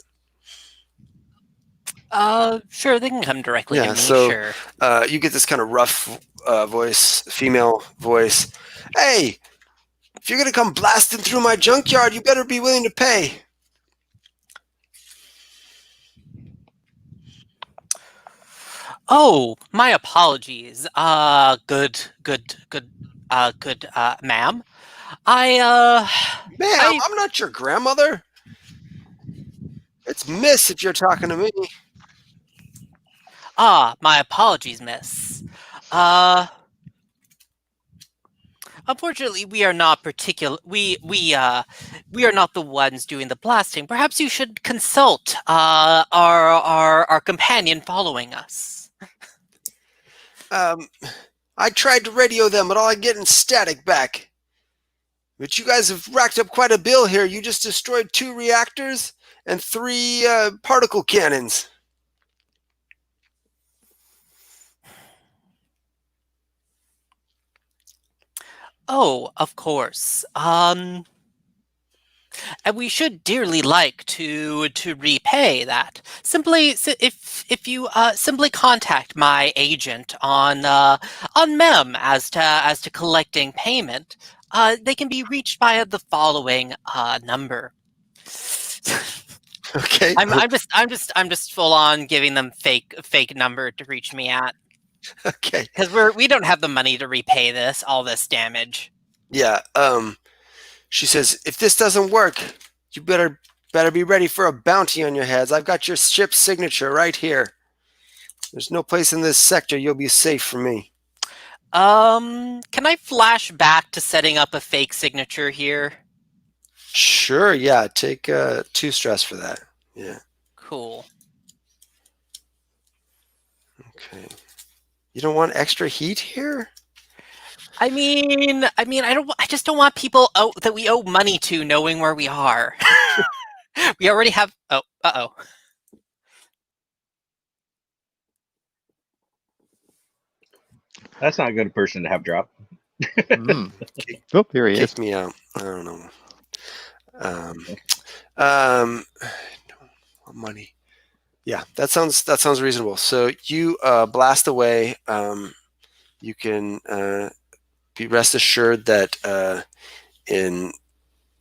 Sure, they can come directly to me, so, sure. You get this kind of rough voice, female voice. Hey, if you're going to come blasting through my junkyard, you better be willing to pay. Oh, my apologies. Good, ma'am. Ma'am, I'm not your grandmother. It's miss if you're talking to me. My apologies, miss. Unfortunately, we are not we are not the ones doing the blasting. Perhaps you should consult our companion following us. I tried to radio them, but all I get is static back. But you guys have racked up quite a bill here. You just destroyed 2 reactors and 3 particle cannons. Oh, of course. And we should dearly like to repay that. If you simply contact my agent on MEM as to collecting payment, they can be reached via the following number. Okay. I'm just full on giving them fake number to reach me at. Okay. Because we don't have the money to repay all this damage. Yeah. She says, if this doesn't work, you better be ready for a bounty on your heads. I've got your ship's signature right here. There's no place in this sector you'll be safe from me. Can I flash back to setting up a fake signature here? Sure, yeah. Take 2 stress for that. Yeah. Cool. Okay. You don't want extra heat here? I mean, I just don't want people that we owe money to knowing where we are. We already have. Oh, uh-oh. That's not a good person to have drop. Oh, here he is. Kick me out. I don't know. Money. Yeah, that sounds reasonable. So you blast away. You can be rest assured that in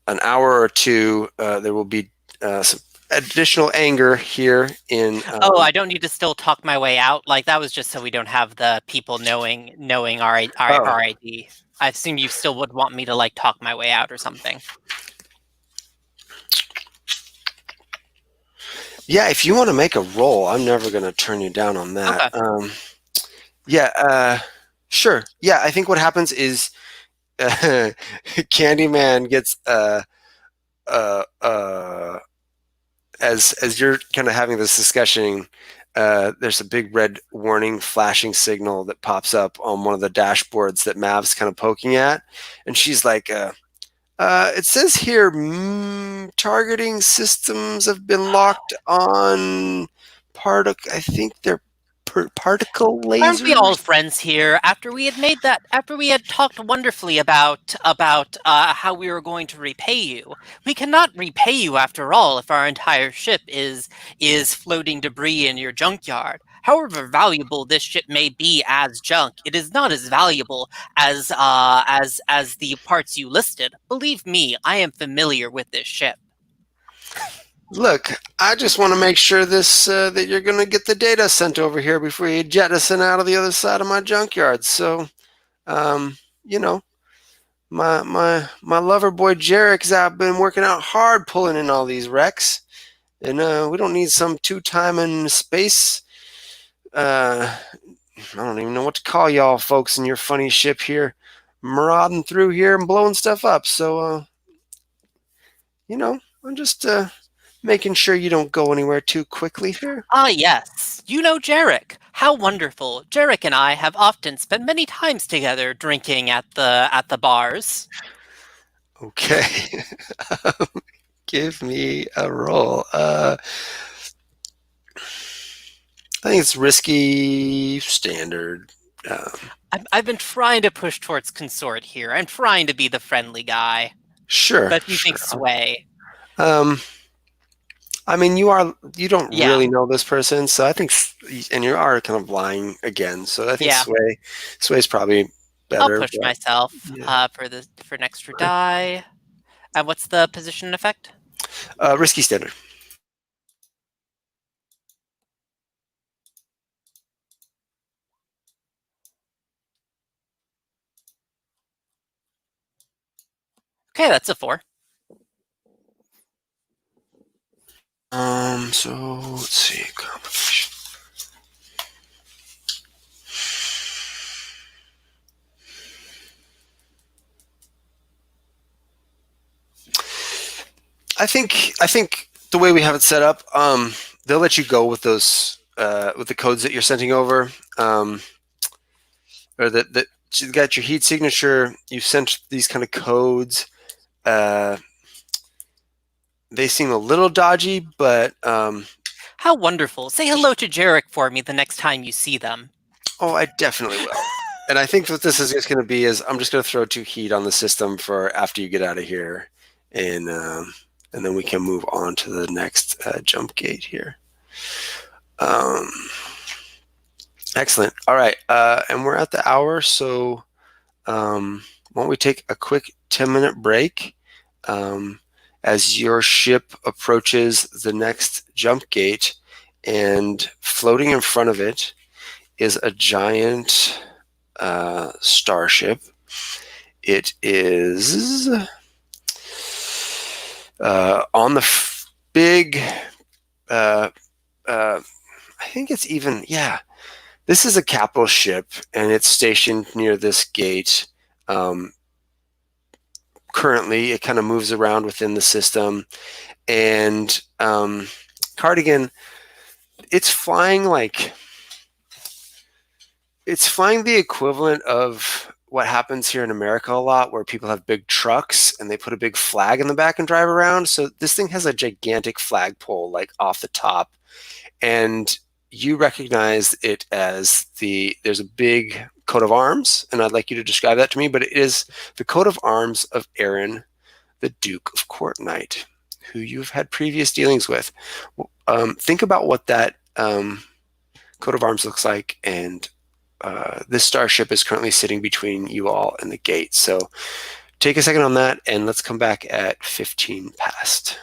an hour or 2 there will be some additional anger here in. I don't need to still talk my way out. Like that was just so we don't have the people knowing our ID. I assume you still would want me to like talk my way out or something. Yeah, if you want to make a roll, I'm never going to turn you down on that. Okay. Sure. Yeah, I think what happens is Candyman gets as you're kind of having this discussion, there's a big red warning flashing signal that pops up on one of the dashboards that Mav's kind of poking at, and she's like, it says here, targeting systems have been locked on I think they're particle Aren't we all lasers. friends here? After we had talked wonderfully about how we were going to repay you, we cannot repay you after all if our entire ship is floating debris in your junkyard. However valuable this ship may be as junk, it is not as valuable as the parts you listed. Believe me, I am familiar with this ship. Look, I just want to make sure that you're going to get the data sent over here before you jettison out of the other side of my junkyard. So, you know, my lover boy Jarek's out been working out hard pulling in all these wrecks, and we don't need some two-time in space. I don't even know what to call y'all folks in your funny ship here, marauding through here and blowing stuff up. So, I'm just making sure you don't go anywhere too quickly here. Ah, yes. You know Jarek. How wonderful. Jarek and I have often spent many times together drinking at the bars. Okay. Give me a roll. I think it's risky standard. I've been trying to push towards consort here. I'm trying to be the friendly guy. Sure. But you sure. think sway. I mean, you don't Yeah. really know this person, so I think, and you are kind of lying again. So I think Yeah. Sway's probably better. I'll push myself for an extra die. And what's the position and effect? Risky standard. Okay, that's a 4. So let's see. Complication. I think the way we have it set up, they'll let you go with those with the codes that you're sending over, or that you got your heat signature. You sent these kind of codes. They seem a little dodgy, but How wonderful. Say hello to Jarek for me the next time you see them. oh, I definitely will. And I think what this is just going to be is I'm just going to throw 2 heat on the system for after you get out of here, and then we can move on to the next jump gate here. Excellent. All right, and we're at the hour, so why don't we take a quick 10-minute break as your ship approaches the next jump gate, and floating in front of it is a giant starship. It is on the big. I think it's even This is a capital ship, and it's stationed near this gate. Currently, it kind of moves around within the system, and Cardigan, it's flying the equivalent of what happens here in America a lot, where people have big trucks and they put a big flag in the back and drive around. So this thing has a gigantic flagpole like off the top, and you recognize it as there's a big coat of arms, and I'd like you to describe that to me, but it is the coat of arms of Aaron, the Duke of Courtnight, who you've had previous dealings with. Think about what that coat of arms looks like, and this starship is currently sitting between you all and the gate. So take a second on that, and let's come back at 15 past.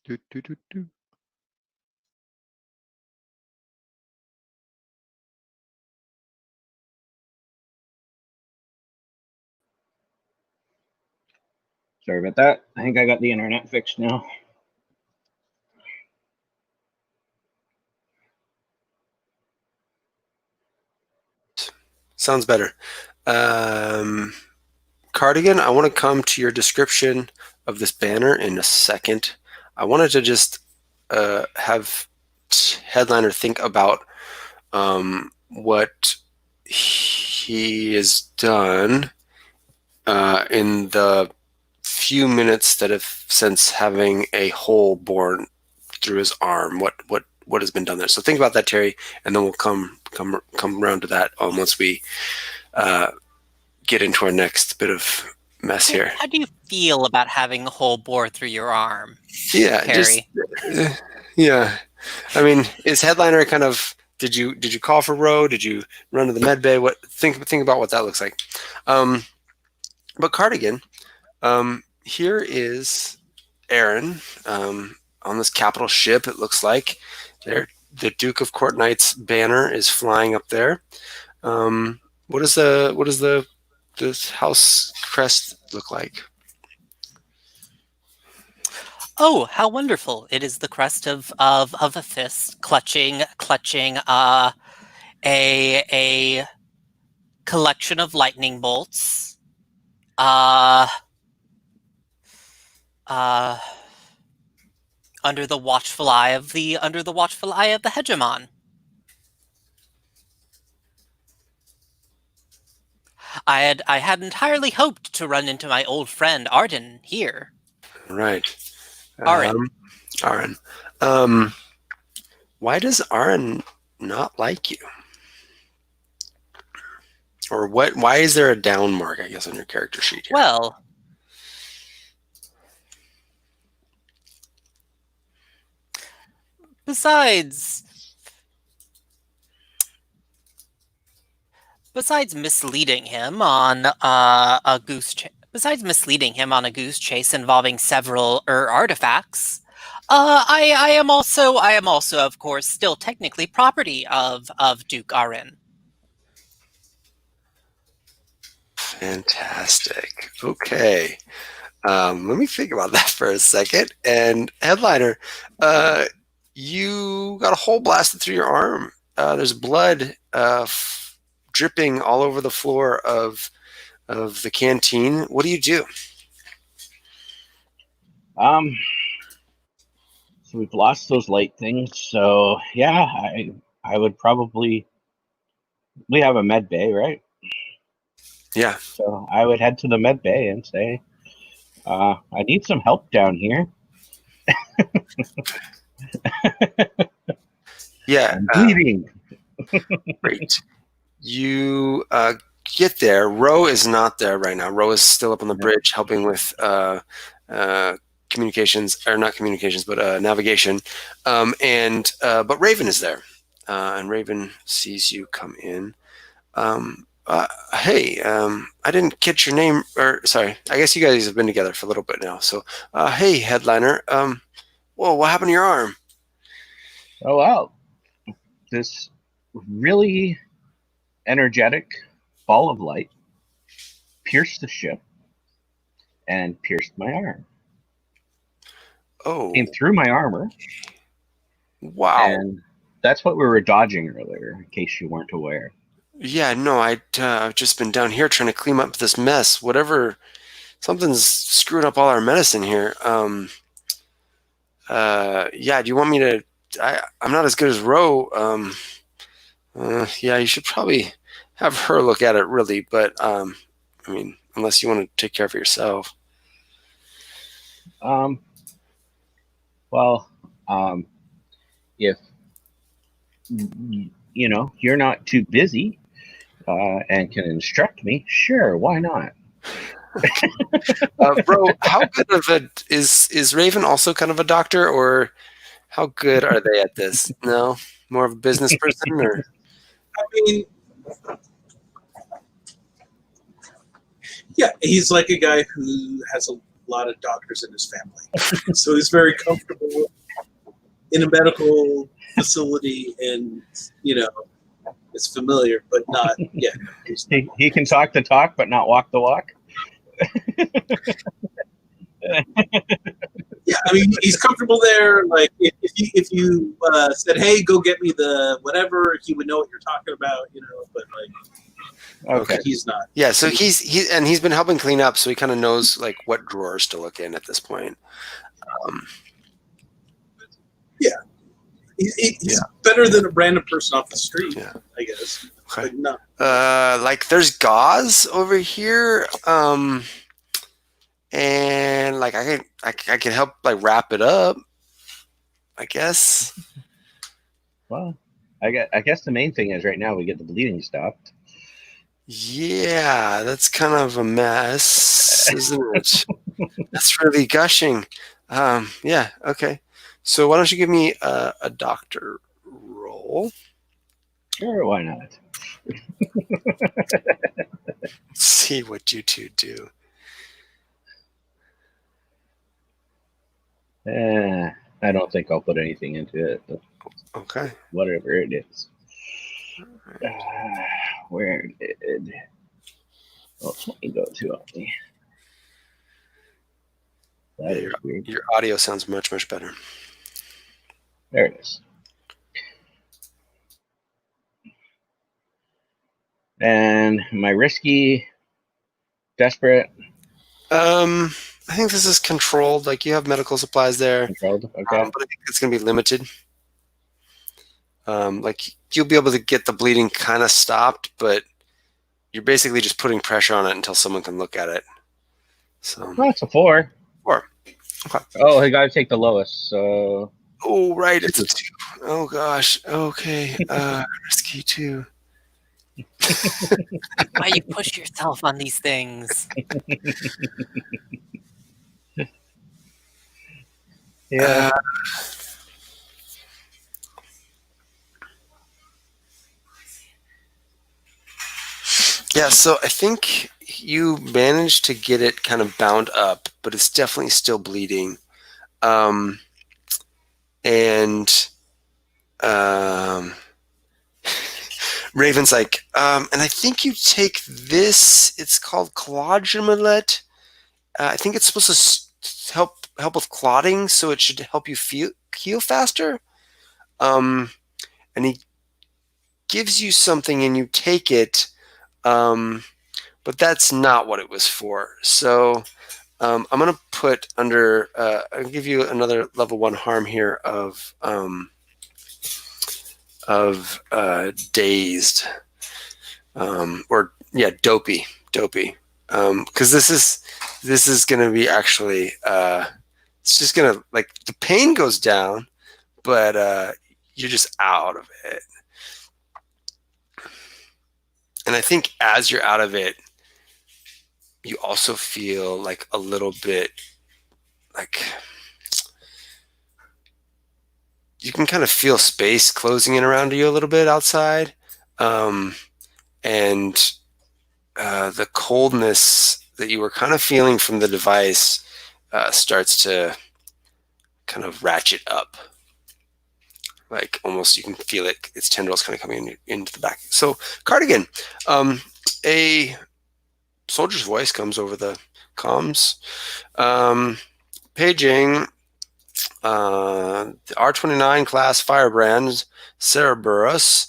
Do, do, do, do. Sorry about that. I think I got the internet fixed now. Sounds better. Cardigan, I want to come to your description of this banner in a second. I wanted to just have Headliner think about what he has done in the few minutes that have since having a hole bored through his arm. What has been done there? So think about that, Terry, and then we'll come around to that once we get into our next bit of mess here. How do you feel about having a hole bored through your arm, Yeah, Terry? yeah. I mean, is Headliner kind of? Did you call for Roe? Did you run to the med bay? What think about what that looks like? But Cardigan, here is Aaron on this capital ship. It looks like there the Duke of Court Knight's banner is flying up there. What does the house crest look like? Oh, how wonderful! It is the crest of a fist clutching a collection of lightning bolts. Under the watchful eye of the hegemon. I had entirely hoped to run into my old friend Arden here. Right. Aaron. Aaron. Why does Aaron not like you? Or what? Why is there a down mark, I guess, on your character sheet here? Well, besides misleading him on a goose chase involving several artifacts, I am also, of course, still technically property of Duke Aaron. Fantastic. Okay. Let me think about that for a second. And Headliner, you got a hole blasted through your arm. There's blood dripping all over the floor of the canteen. What do you do? So we've lost those light things. So yeah, I would probably. We have a med bay, right? Yeah. So I would head to the med bay and say, I need some help down here. Yeah. I'm bleeding. Great. You get there. Ro is not there right now. Ro is still up on the bridge helping with communications, or not communications, but navigation. But Raven is there, and Raven sees you come in. Hey, I didn't catch your name, or sorry, I guess you guys have been together for a little bit now. So, hey, Headliner. Whoa, what happened to your arm? Oh wow, this really energetic ball of light pierced the ship and pierced my arm. Oh, Came through my armor. Wow. And that's what we were dodging earlier, in case you weren't aware. Yeah, no, I've just been down here trying to clean up this mess. Something's screwed up all our medicine here. Yeah, do you want me to? I'm not as good as Ro. Yeah, you should probably have her look at it, really. But I mean, unless you want to take care of it yourself. Well, if you're not too busy and can instruct me, sure, why not? Bro, how good of a is Raven also kind of a doctor, or how good are they at this? No, more of a business person, or I mean, yeah, he's like a guy who has a lot of doctors in his family, so he's very comfortable in a medical facility, and it's familiar, but not yet. He can talk the talk, but not walk the walk. Yeah, I mean, he's comfortable there. Like, if you said, "Hey, go get me the whatever," he would know what you're talking about, But Okay. he's not. Yeah, so he's been helping clean up, so he kind of knows like what drawers to look in at this point. He's better than a random person off the street, Yeah. I guess. Okay. But no. Like there's gauze over here, and like I can help like wrap it up, I guess. Well, I guess the main thing is right now we get the bleeding stopped. Yeah, that's kind of a mess, isn't it? That's really gushing. Yeah, okay. So why don't you give me a doctor roll? Sure, why not? See what you two do. I don't think I'll put anything into it. But Okay. whatever it is. Where did 20 go to on me? That is weird. Your audio sounds much, much better. There it is. And my risky, desperate, I think this is controlled. Like you have medical supplies there, controlled. Okay. but I think it's going to be limited. Like you'll be able to get the bleeding kind of stopped, but you're basically just putting pressure on it until someone can look at it. So Well, it's a 4. 4. Okay. Oh, I got to take the lowest. So. Oh, right, it's a 2. Oh gosh. Okay. Risky 2. Why you push yourself on these things? Yeah. Yeah, so I think you managed to get it kind of bound up, but it's definitely still bleeding. And Raven's like, and I think you take this. It's called Clodramulette. I think it's supposed to help with clotting, so it should help you heal faster. And he gives you something, and you take it. But that's not what it was for. So I'm going to put under, I'll give you another level 1 harm here of dazed, dopey, because this is going to be actually, it's just going to, like, the pain goes down, but you're just out of it. And I think as you're out of it, you also feel like a little bit like you can kind of feel space closing in around you a little bit outside. And the coldness that you were kind of feeling from the device starts to kind of ratchet up. Like almost you can feel it, its tendrils kind of coming into the back. So Cardigan, a soldier's voice comes over the comms. Paging the R29 class firebrand Cerberus.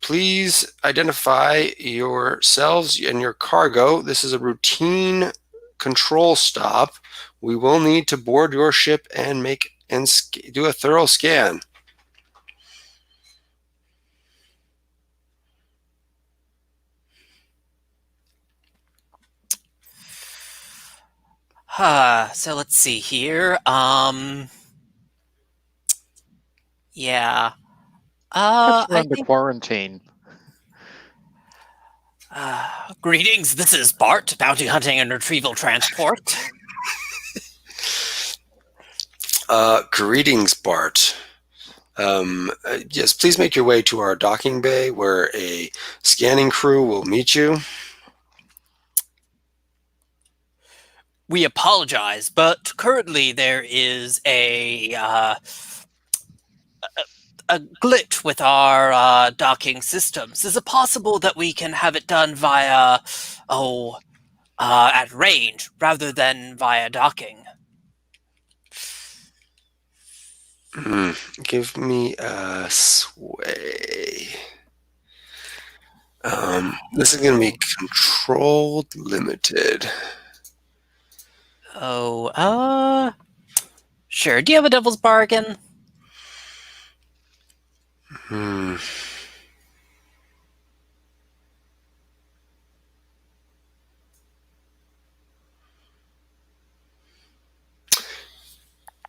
Please identify yourselves and your cargo. This is a routine control stop. We will need to board your ship and do a thorough scan. So let's see here. Yeah. Perhaps we're I under think. quarantine. Greetings. This is Bart, bounty hunting and retrieval transport. Greetings, Bart. Yes, please make your way to our docking bay where a scanning crew will meet you. We apologize, but currently there is a glitch with our docking systems. Is it possible that we can have it done via, at range rather than via docking? Give me a sway. This is going to be controlled limited. Sure. Do you have a devil's bargain?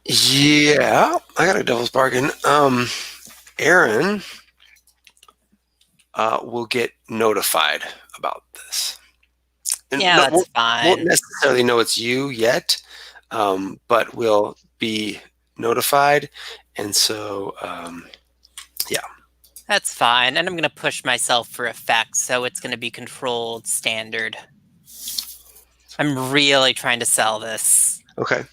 Yeah, I got a devil's bargain. Aaron will get notified about this. And Yeah, that's fine. Won't necessarily know it's you yet, but we'll be notified. And so, yeah. That's fine. And I'm going to push myself for effect, so it's going to be controlled standard. I'm really trying to sell this. Okay.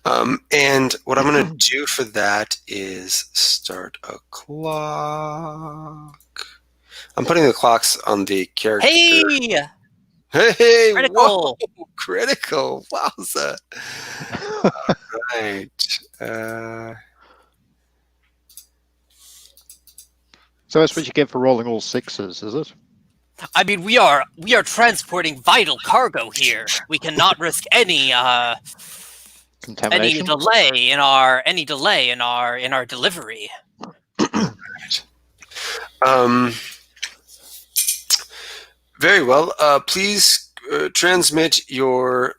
And what I'm going to do for that is start a clock. I'm putting the clocks on the character. Hey! Hey! Critical! Whoa, critical! Wowza! All right. So that's what you get for rolling all sixes, is it? I mean, we are transporting vital cargo here. We cannot risk any Contamination. delay in our delivery. Very well. Please transmit your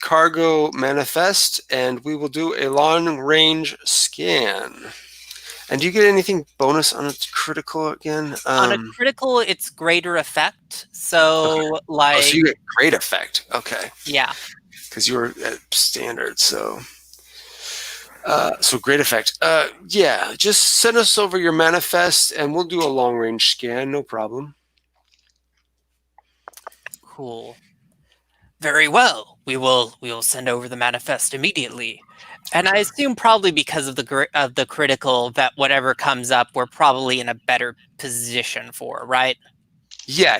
cargo manifest, and we will do a long-range scan. And do you get anything bonus on a critical again? On a critical, it's greater effect. So, okay. like, so you get great effect. Okay. Yeah. Because you were at standard, so. So great effect. Yeah, just send us over your manifest, and we'll do a long-range scan. No problem. Cool. Very well. We will send over the manifest immediately. And I assume probably because of the critical that whatever comes up, we're probably in a better position for, right? Yeah.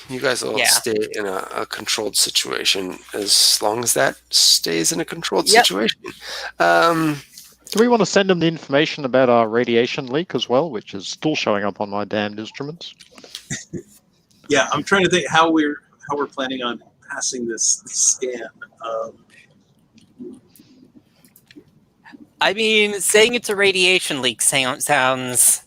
You guys will stay in a controlled situation as long as that stays in a controlled situation. Do we want to send them the information about our radiation leak as well, which is still showing up on my damned instruments? Yeah, I'm trying to think how we're planning on passing this scan. I mean, saying it's a radiation leak sounds.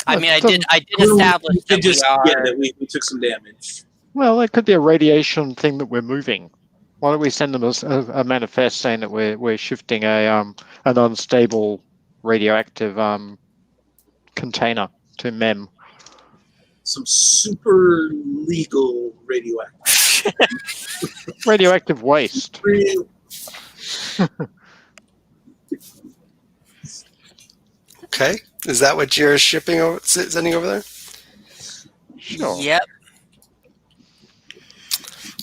I mean, I did establish that we took some damage. Well, it could be a radiation thing that we're moving. Why don't we send them a manifest saying that we're shifting an unstable radioactive container to MEM. Some super legal radioactive. Radioactive waste. Okay. Is that what you're sending over there? Sure. Yep.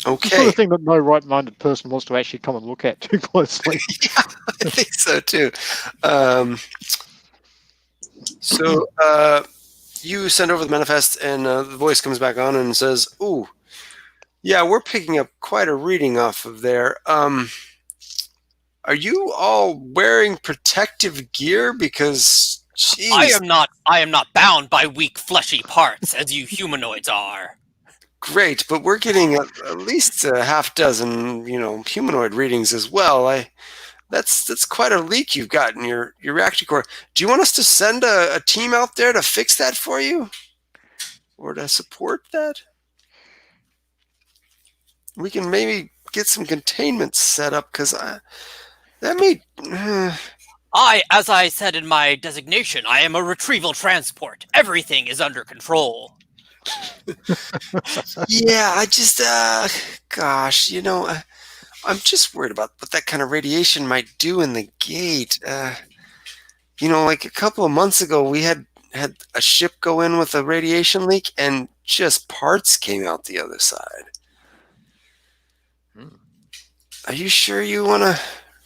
Okay. The sort of thing that no right-minded person wants to actually come and look at too closely. Yeah, I think so too. So you send over the manifest, and the voice comes back on and says, "Ooh, yeah, we're picking up quite a reading off of there. Are you all wearing protective gear? Because, geez, I am not bound by weak fleshy parts as you humanoids are. Great, but we're getting at least a half dozen, humanoid readings as well. That's quite a leak you've got in your reactor core. Do you want us to send a team out there to fix that for you, or to support that? We can maybe get some containment set up, because that may. As I said in my designation, I am a retrieval transport. Everything is under control. Yeah, I just, gosh, I'm just worried about what that kind of radiation might do in the gate. Like a couple of months ago, we had a ship go in with a radiation leak, and just parts came out the other side. Are you sure you wanna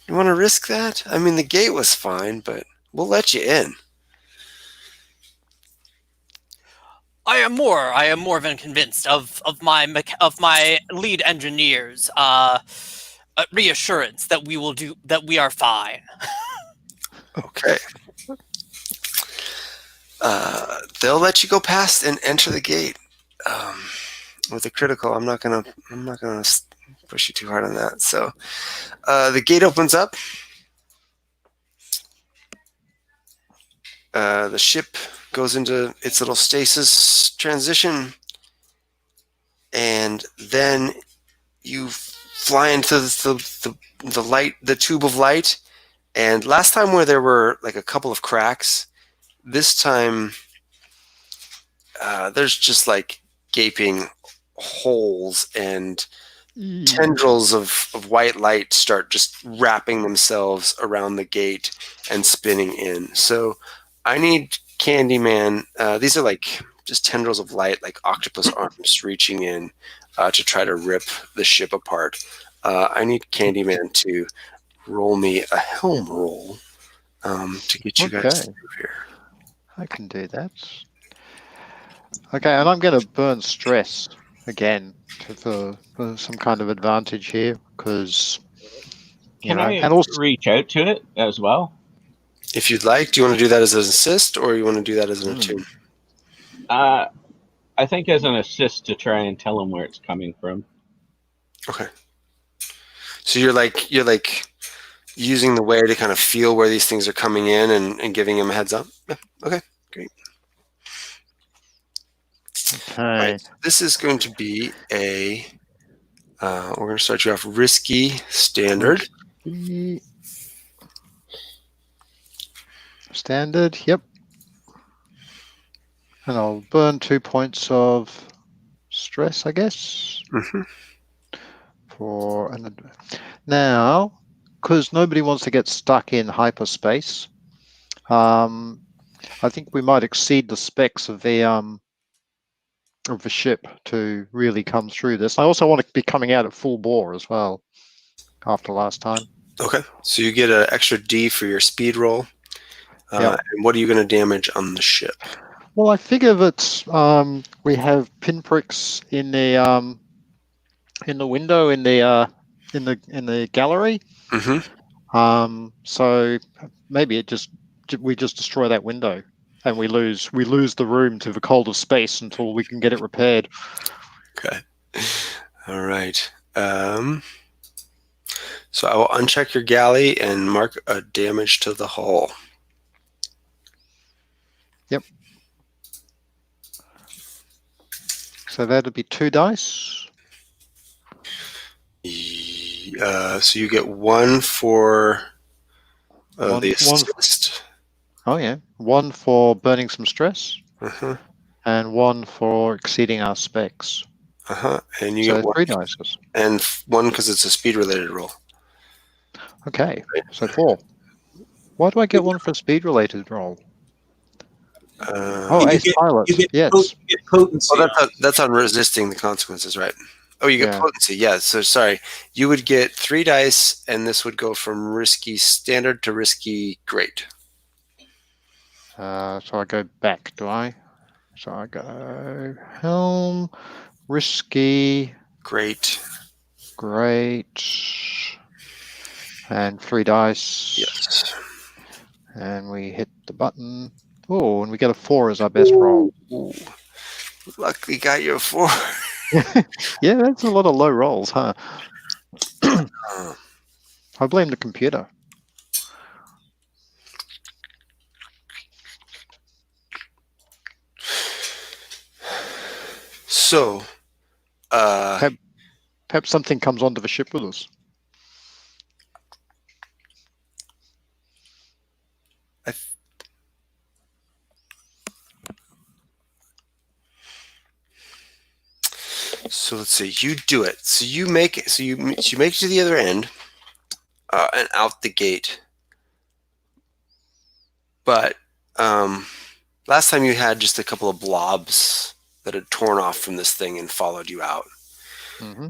risk that? I mean, the gate was fine, but we'll let you in. I am more than convinced of my lead engineer's reassurance that we are fine. Okay. They'll let you go past and enter the gate. With a critical, I'm not gonna push you too hard on that. So, the gate opens up. The ship goes into its little stasis transition, and then you fly into the light, the tube of light. And last time where there were like a couple of cracks, this time there's just like gaping holes, and tendrils of white light start just wrapping themselves around the gate and spinning in. So I need Candyman. These are like just tendrils of light, like octopus arms reaching in to try to rip the ship apart. I need Candyman to roll me a helm roll to get you guys through here. I can do that. Okay, and I'm going to burn stress again for some kind of advantage here, because Can I reach out to it as well? If you'd like, do you want to do that as an assist, or you want to do that as an attune? I think as an assist to try and tell him where it's coming from. Okay. So you're like using the way to kind of feel where these things are coming in and giving him a heads up. Yeah. Okay. Great. Okay. Right. This is going to be a. We're going to start you off risky standard. Standard. Yep. And I'll burn 2 points of stress, I guess. Mm-hmm. Now, because nobody wants to get stuck in hyperspace, I think we might exceed the specs of the ship to really come through this. I also want to be coming out at full bore as well after last time. Okay, so you get an extra D for your speed roll. Yep. And what are you going to damage on the ship? Well, I figure that we have pinpricks in the window in the gallery. Mm-hmm. So maybe we just destroy that window, and we lose the room to the cold of space until we can get it repaired. Okay. All right. So I will uncheck your galley and mark a damage to the hull. Yep. So that'd be 2 dice. So you get 1 for the assist. Oh yeah, 1 for burning some stress, Uh-huh. and 1 for exceeding our specs. Uh-huh. And you So get 1. 3 dice. And 1 because it's a speed-related roll. Okay, so 4. Why do I get 1 for a speed-related roll? Ace pilot. Yes. You get potency. Oh, that's on resisting the consequences, right? Oh, you get potency. Yeah. So sorry, you would get 3 dice, and this would go from risky standard to risky great. So I go back, do I? So I go helm, risky, great, and 3 dice. Yes. And we hit the button. Oh, and we get a 4 as our best roll. Ooh. Luckily got you a 4. Yeah, that's a lot of low rolls, huh? I blame the computer. So, perhaps something comes onto the ship with us. So let's see. You do it. So you make it. So you make it to the other end, and out the gate. But last time you had just a couple of blobs that had torn off from this thing and followed you out. Mm-hmm.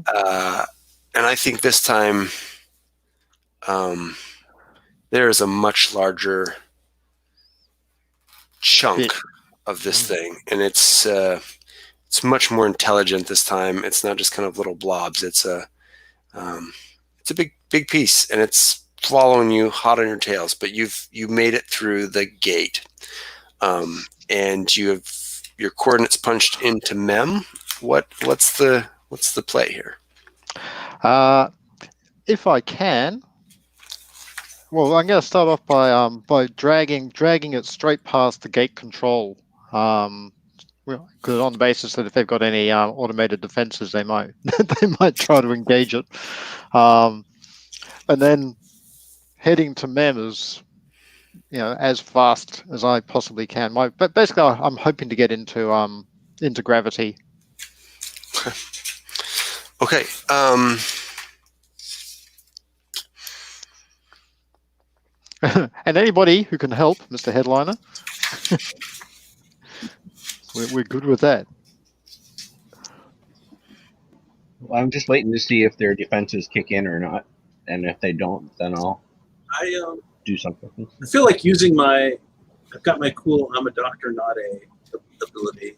And I think this time there is a much larger chunk Bit. of this thing, and it's much more intelligent this time. It's not just kind of little blobs. It's a big piece, and it's following you hot on your tails. But you made it through the gate, and you have your coordinates punched into Mem. What's the play here? If I can, well, I'm going to start off by dragging it straight past the gate control. Because on the basis that if they've got any automated defenses, they might try to engage it. And then heading to Mem as fast as I possibly can. But basically, I'm hoping to get into gravity. Okay. And anybody who can help, Mr. Headliner, we're good with that. Well, I'm just waiting to see if their defenses kick in or not, and if they don't, then I'll do something. I feel like using I've got my cool I'm a doctor, not a ability.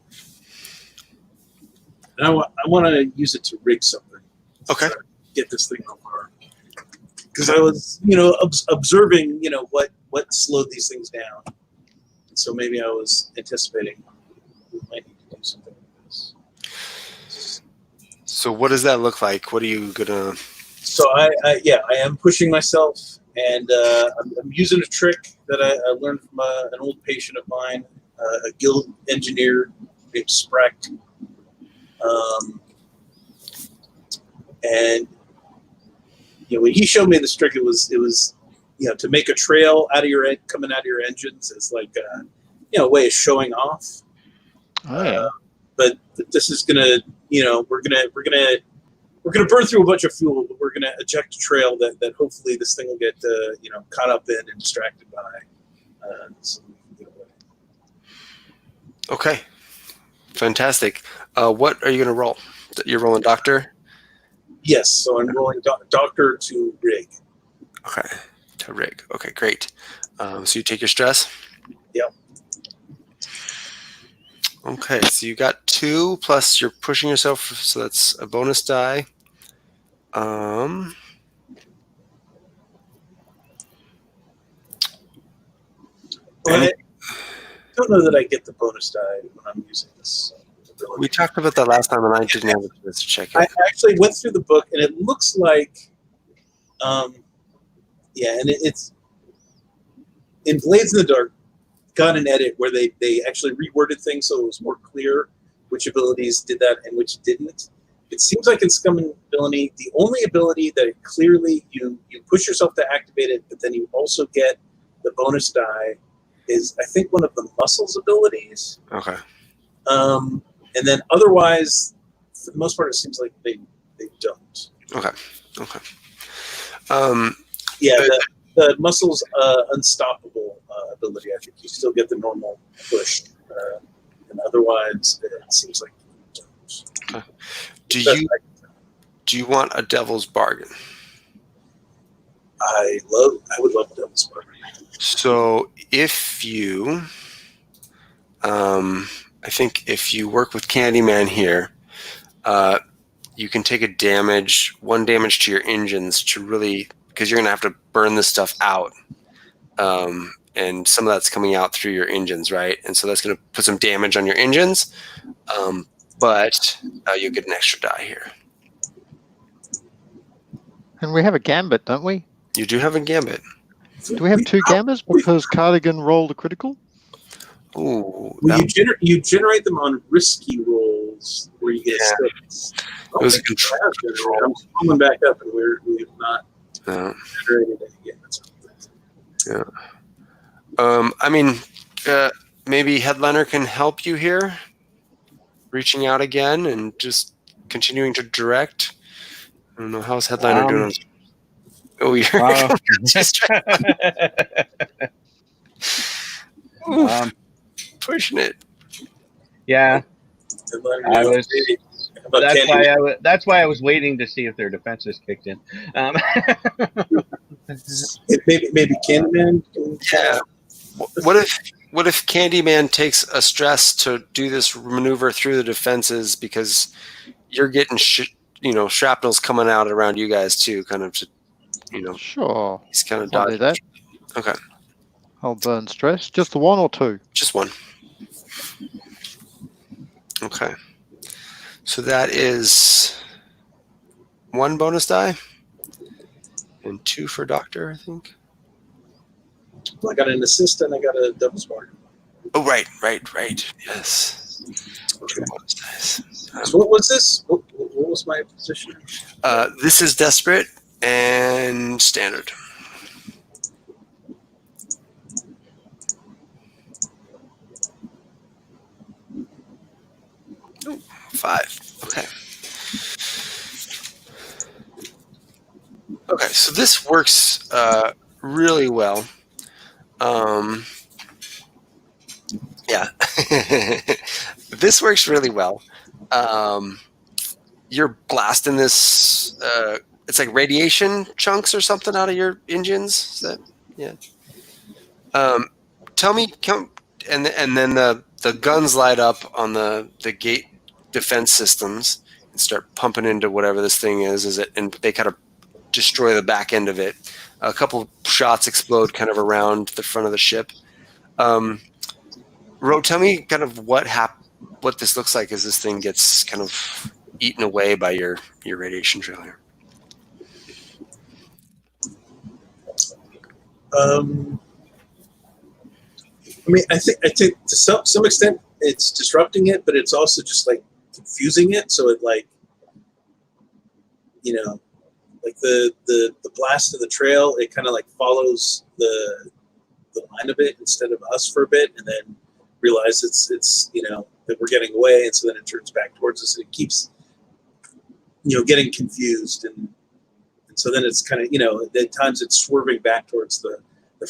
And I want to use it to rig something. Okay. Get this thing on fire. Because I was, observing, what slowed these things down. And so maybe I was anticipating we might need to do something like this. So what does that look like? What are you gonna? So I am pushing myself, and I'm using a trick that I learned from an old patient of mine, a guild engineer named Sprecht. And when he showed me this trick, it was to make a trail coming out of your engines is like a way of showing off. Oh yeah. But this is gonna we're gonna burn through a bunch of fuel, but we're gonna eject a trail that hopefully this thing will get caught up in and distracted by. So we can get away. Okay. Fantastic. What are you gonna roll? You're rolling doctor. Yes, so I'm rolling doctor to rig. Okay. To rig. Okay, great. So you take your stress. Yep. Okay, so you got 2 plus you're pushing yourself, so that's a bonus die. Well, I don't know that I get the bonus die when I'm using this ability. We talked about that last time, and I didn't have a chance to check it. I actually went through the book, and it looks like, and it's in Blades in the Dark. Got an edit where they actually reworded things so it was more clear which abilities did that and which didn't. It seems like in Scum and Villainy, the only ability that clearly you push yourself to activate it, but then you also get the bonus die is, I think, one of the muscles abilities. Okay. And then otherwise, for the most part, it seems like they don't. Okay. The muscles unstoppable ability, I think you still get the normal push. And otherwise, it seems like you don't. Okay. Do you want a devil's bargain? I would love a devil's bargain. So if you, I think if you work with Candyman here, you can take one damage to your engines to really, because you're going to have to burn this stuff out. And some of that's coming out through your engines, right? And so that's going to put some damage on your engines. But you'll get an extra die here. And we have a gambit, don't we? You do have a gambit. Do we have 2 gambits because Cardigan rolled a critical? Ooh. Well, you generate them on risky rolls where you get six. It was a control. I'm coming back up, and we have not generated any yet. Yeah. Maybe Headliner can help you here, reaching out again and just continuing to direct. I don't know, how's Headliner doing? You're pushing it. Yeah. I was About Candy? That's why I was waiting to see if their defenses kicked in. Maybe Candyman. Yeah. What if Candyman takes a stress to do this maneuver through the defenses because you're getting shrapnel's coming out around you guys too, kind of Sure. he's kind of I'll do dodging. that. Okay, I'll burn stress. Just the one or two? just one. Okay, so that is 1 bonus die and 2 for Doctor, I think. Well, I got an assist and I got a double spark. Oh, right. Yes. Okay. 2 bonus dice. So what was this? What was my position? This is desperate and standard. Ooh, 5. Okay. Okay, so this works really well. Yeah, this works really well. You're blasting this. It's like radiation chunks or something out of your engines. Is that tell me, and then the guns light up on the gate defense systems and start pumping into whatever this thing is. And they kind of destroy the back end of it. A couple shots explode kind of around the front of the ship. Ro, tell me kind of what this looks like as this thing gets kind of eaten away by your radiation trail here. I mean, I think to some extent it's disrupting it, but it's also just like confusing it. So it like the blast of the trail, it kind of like follows the line of it instead of us for a bit, and then realize it's that we're getting away, and so then it turns back towards us, and it keeps getting confused, and so then it's kind of at times it's swerving back towards the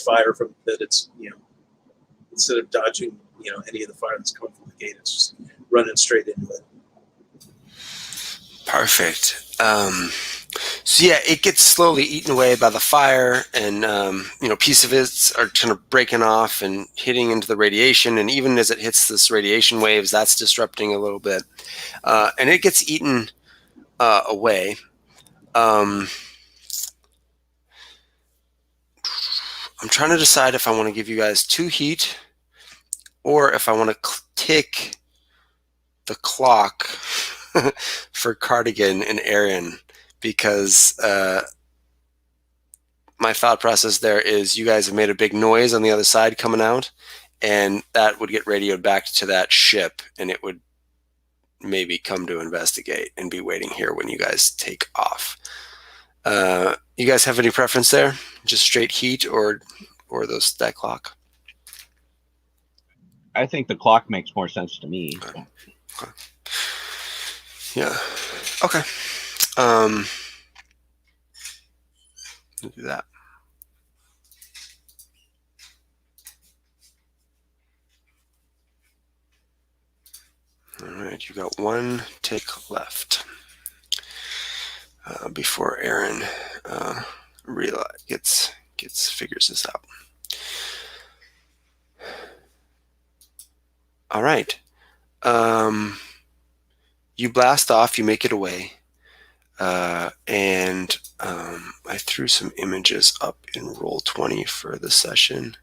fire from that it's instead of dodging any of the fire that's coming from the gate, it's just running straight into it. Perfect. So yeah, it gets slowly eaten away by the fire, and pieces of it are kind of breaking off and hitting into the radiation, and even as it hits this radiation waves, that's disrupting a little bit, and it gets eaten away. I'm trying to decide if I want to give you guys 2 heat or if I want to tick the clock for Cardigan and Aaron, because my thought process there is you guys have made a big noise on the other side coming out, and that would get radioed back to that ship, and it would maybe come to investigate and be waiting here when you guys take off. You guys have any preference there? Just straight heat or that clock? I think the clock makes more sense to me. Okay. Yeah. Okay. We'll do that. All right, you got 1 tick left before Aaron figures this out. All right. You blast off. You make it away, and I threw some images up in Roll20 for the session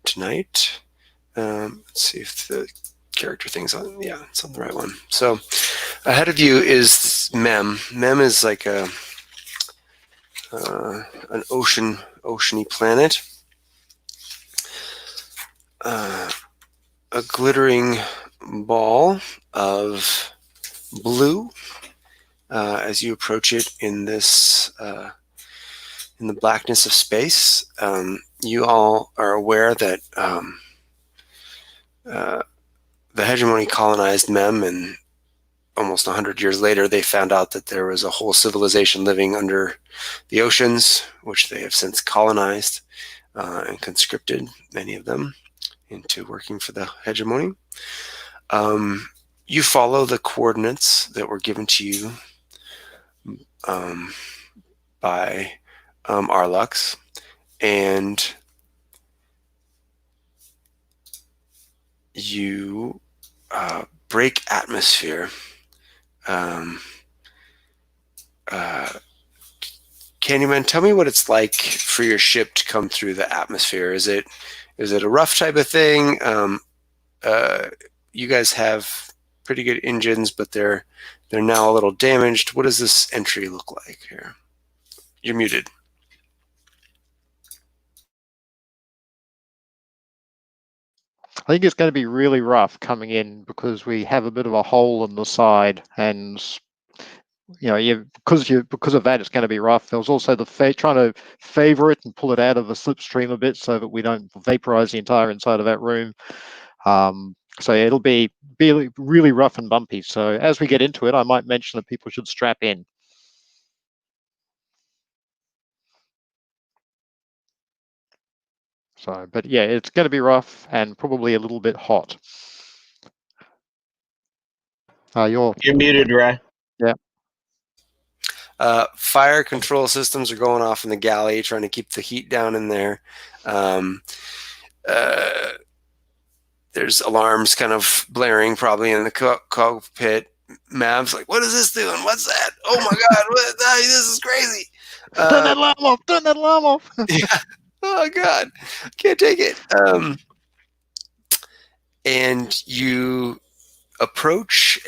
tonight. Let's see if the character thing's on. Yeah, it's on the right one. So ahead of you is Mem. Mem is like an oceany planet. A glittering ball of blue as you approach it in this in the blackness of space. You all are aware that the hegemony colonized Mem, and almost 100 years later they found out that there was a whole civilization living under the oceans, which they have since colonized and conscripted many of them into working for the hegemony. You follow the coordinates that were given to you by Arlux, and you break atmosphere. Candyman, tell me what it's like for your ship to come through the atmosphere. Is it a rough type of thing? You guys have pretty good engines, but they're now a little damaged. What does this entry look like here? You're muted. I think it's going to be really rough coming in because we have a bit of a hole in the side, and because of that, it's going to be rough. There was also the trying to favor it and pull it out of the slipstream a bit so that we don't vaporize the entire inside of that room. So it'll be really rough and bumpy. So as we get into it, I might mention that people should strap in. So, but yeah, it's going to be rough and probably a little bit hot. You're muted, Ray. Yeah. Fire control systems are going off in the galley, trying to keep the heat down in there. There's alarms kind of blaring probably in the cockpit. Mav's like, what is this doing? What's that? Oh my God, this is crazy. Turn that alarm off! Turn that alarm off! Yeah. Oh God, can't take it. And you approach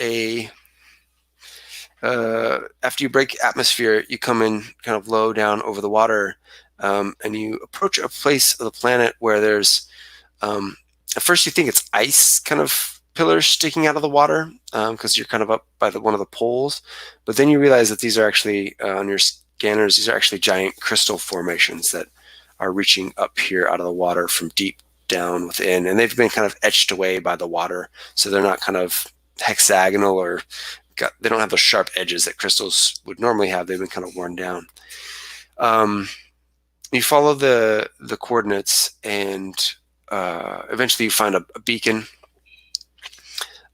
after you break atmosphere, you come in kind of low down over the water, and you approach a place of the planet where there's, at first you think it's ice kind of pillars sticking out of the water because you're kind of up by one of the poles, but then you realize that these are actually, on your scanners, these are actually giant crystal formations that are reaching up here out of the water from deep down within, and they've been kind of etched away by the water, so they're not kind of hexagonal or they don't have those sharp edges that crystals would normally have. They've been kind of worn down. You follow the coordinates, and eventually you find a beacon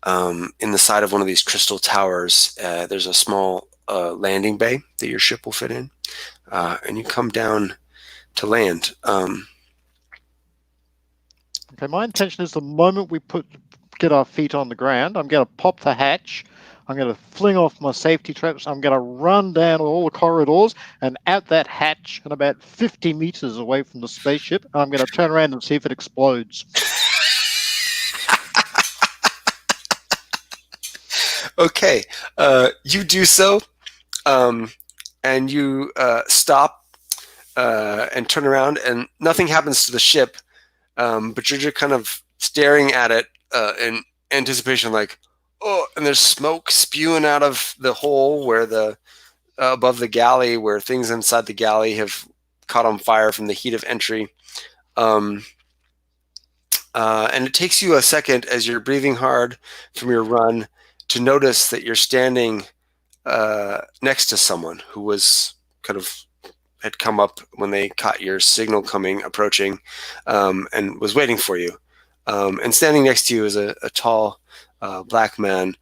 in the side of one of these crystal towers. There's a small landing bay that your ship will fit in, and you come down to land. Okay, my intention is the moment we get our feet on the ground, I'm going to pop the hatch. I'm going to fling off my safety traps. I'm going to run down all the corridors and out that hatch and about 50 meters away from the spaceship. And I'm going to turn around and see if it explodes. Okay, you do so, and you stop and turn around, and nothing happens to the ship, but you're just kind of staring at it in anticipation, like, oh, and there's smoke spewing out of the hole where above the galley, where things inside the galley have caught on fire from the heat of entry. And it takes you a second as you're breathing hard from your run to notice that you're standing next to someone who was had come up when they caught your signal approaching, and was waiting for you. And standing next to you is a tall black man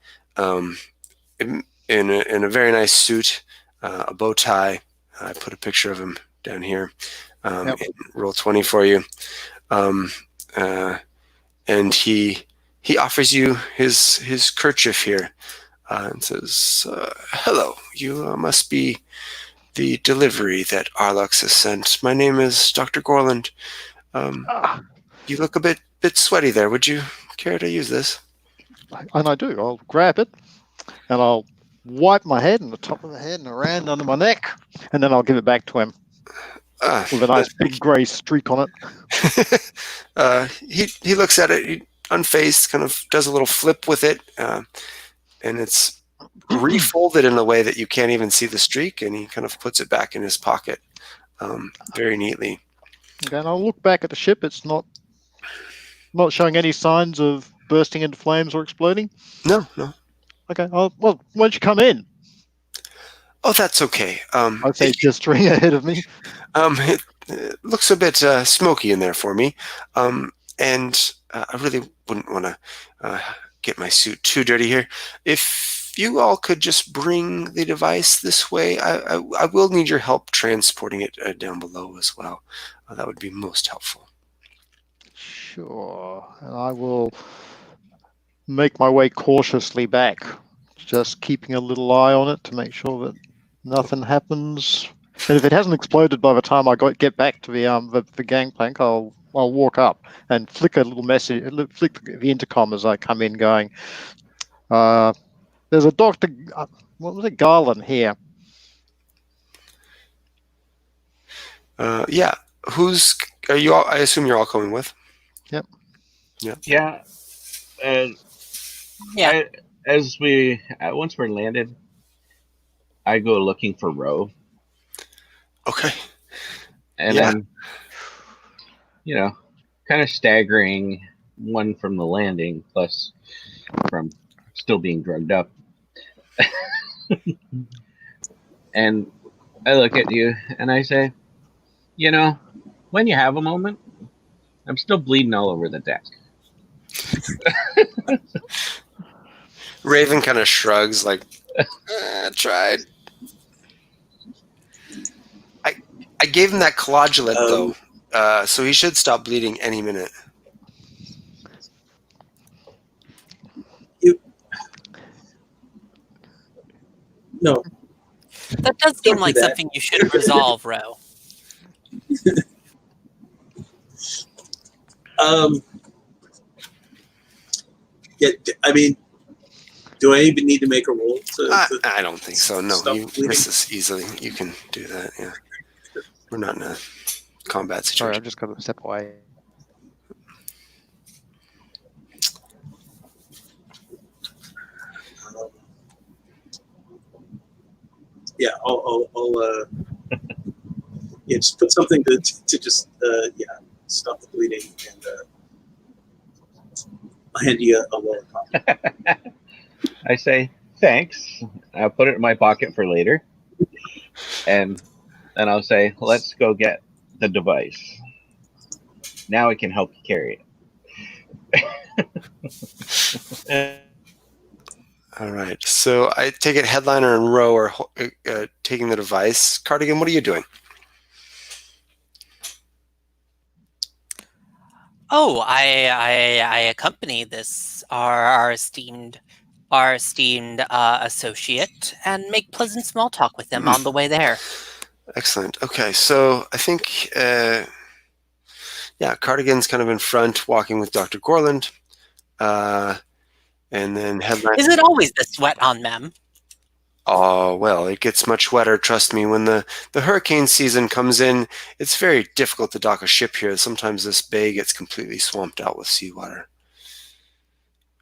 in a very nice suit, a bow tie. I put a picture of him down here in roll 20 for you. And he offers you his kerchief here and says, hello, you must be the delivery that Arlux has sent. My name is Dr. Gorland. You look a bit sweaty there. Would you care to use this? And I do. I'll grab it and I'll wipe my head and the top of the head and around under my neck, and then I'll give it back to him with a nice big grey streak on it. He looks at it, unfazed, kind of does a little flip with it, and it's refolded in a way that you can't even see the streak, and he kind of puts it back in his pocket very neatly. Okay, and I'll look back at the ship. It's not showing any signs of bursting into flames or exploding? No. Okay, well, why don't you come in? Oh, that's okay. I'd say gesturing ahead of me. It looks a bit smoky in there for me, and I really wouldn't want to get my suit too dirty here. If you all could just bring the device this way, I will need your help transporting it down below as well. That would be most helpful. Sure. And I will make my way cautiously back, just keeping a little eye on it to make sure that nothing happens. And if it hasn't exploded by the time I get back to the gangplank, I'll walk up and flick a little message, flick the intercom as I come in, going, "There's a Doctor, what was it, Garland here." Yeah. Are you all? I assume you're all coming with. Yep. Yeah. Yeah. Once we're landed, I go looking for Ro, Okay. and Yeah. then, kind of staggering, one from the landing, plus from still being drugged up. And I look at you and I say, when you have a moment, I'm still bleeding all over the deck. Raven kind of shrugs, like, tried. I gave him that collagelet though, so he should stop bleeding any minute. No. That does seem Don't do like that. something you should resolve, Ro. Yeah, I mean, do I even need to make a roll? I don't think so. No, stop you bleeding? miss this easily. You can do that. Yeah, we're not in a combat Sorry, situation. I've just got to step away. Yeah, I'll yeah, just put something to just stop the bleeding, and I'll hand you a lower copy. I say, thanks. I'll put it in my pocket for later. And then I'll say, let's go get the device. Now I can help you carry it. All right. So I take it Headliner and Row are taking the device. Cardigan, what are you doing? Oh, I accompany our esteemed associate and make pleasant small talk with them on the way there. Excellent. Okay, so I think Cardigan's kind of in front, walking with Dr. Gorland, and then Headliner. Is it always this wet on Mem? Oh, well, it gets much wetter, trust me. When the hurricane season comes in, it's very difficult to dock a ship here. Sometimes this bay gets completely swamped out with seawater.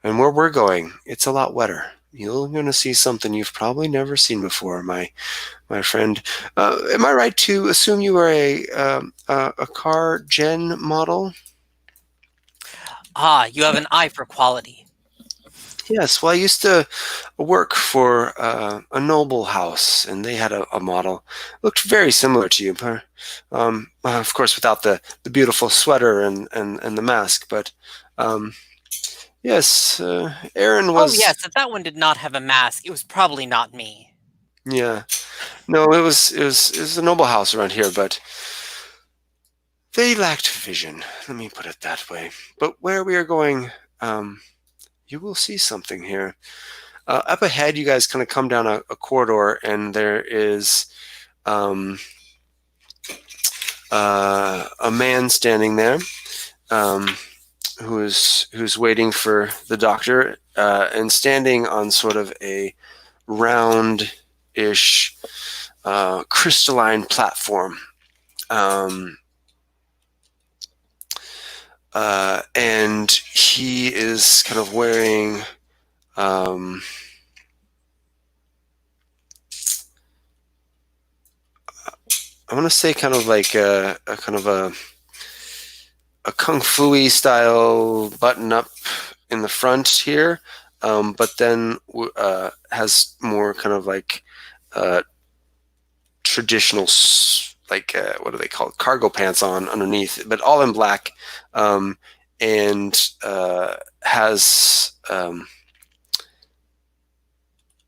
And where we're going, it's a lot wetter. You're going to see something you've probably never seen before, my friend. Am I right to assume you are a car gen model? Ah, you have an eye for quality. Yes, well, I used to work for a noble house, and they had a model. Looked very similar to you, but, of course, without the beautiful sweater and the mask. But yes, Aaron was. Oh yes, if that one did not have a mask, it was probably not me. Yeah, no, it was a noble house around here, but they lacked vision. Let me put it that way. But where we are going, you will see something here. Up ahead, you guys kind of come down a corridor, and there is a man standing there who's waiting for the doctor, and standing on sort of a round-ish crystalline platform. And he is kind of wearing I want to say kind of like a kung fu-y style button up in the front here, but then has more kind of like traditional what are they called, cargo pants on underneath, but all in black, and has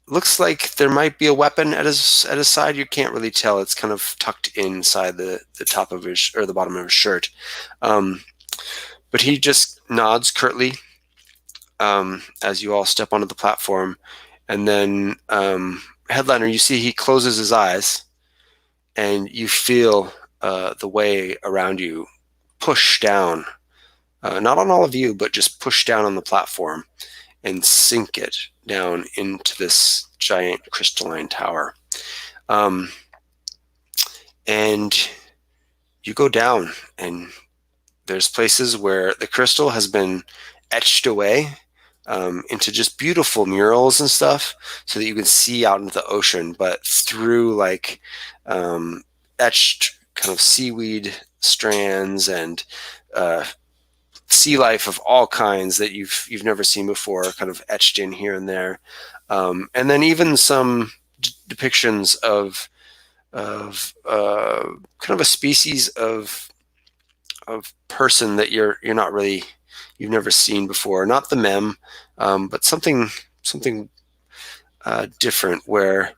looks like there might be a weapon at his side. You can't really tell. It's kind of tucked inside the top of his or the bottom of his shirt. But he just nods curtly as you all step onto the platform, and then Headliner, you see he closes his eyes, and you feel the way around you push down, not on all of you, but just push down on the platform and sink it down into this giant crystalline tower. And you go down, and there's places where the crystal has been etched away into just beautiful murals and stuff so that you can see out into the ocean, but through like etched kind of seaweed strands and sea life of all kinds that you've never seen before, kind of etched in here and there, and then even some depictions of kind of a species of person that you're not really, you've never seen before, not the mem, but something different, where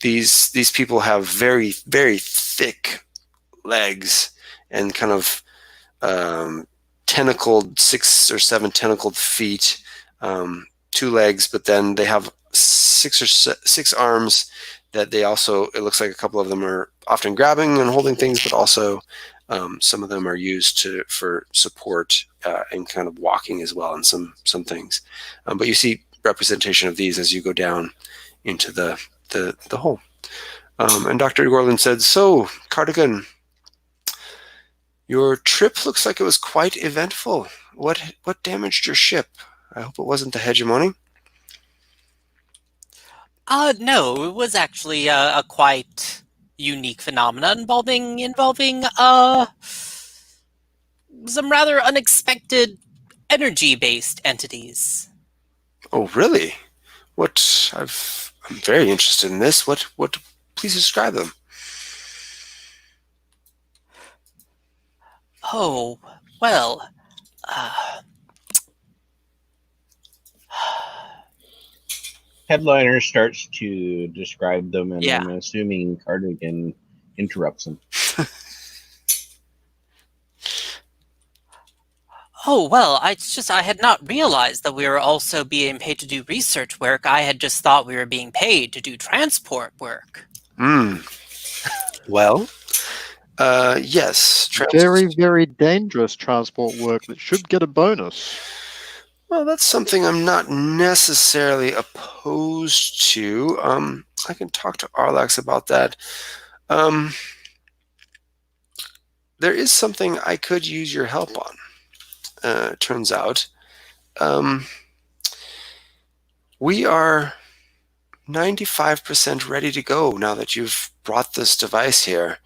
these people have very, very thick legs and kind of tentacled, 6 or 7 tentacled feet, 2 legs, but then they have 6 arms that they also, it looks like a couple of them are often grabbing and holding things, but also some of them are used for support and kind of walking as well in some things. But you see representation of these as you go down into the hole. And Dr. Gorlin said, "So, Cardigan, your trip looks like it was quite eventful. What damaged your ship? I hope it wasn't the hegemony." No, it was actually a quite unique phenomenon involving some rather unexpected energy-based entities. Oh, really? I'm very interested in this. What? Please describe them. Oh, well, Headliner starts to describe them, and Yeah. I'm assuming Cardigan interrupts him. oh, well, I had not realized that we were also being paid to do research work. I had just thought we were being paid to do transport work. Well, yes. Very, very dangerous transport work that should get a bonus. Well, that's something I'm not necessarily opposed to. I can talk to Arlax about that. There is something I could use your help on. Turns out, we are 95% ready to go now that you've brought this device here.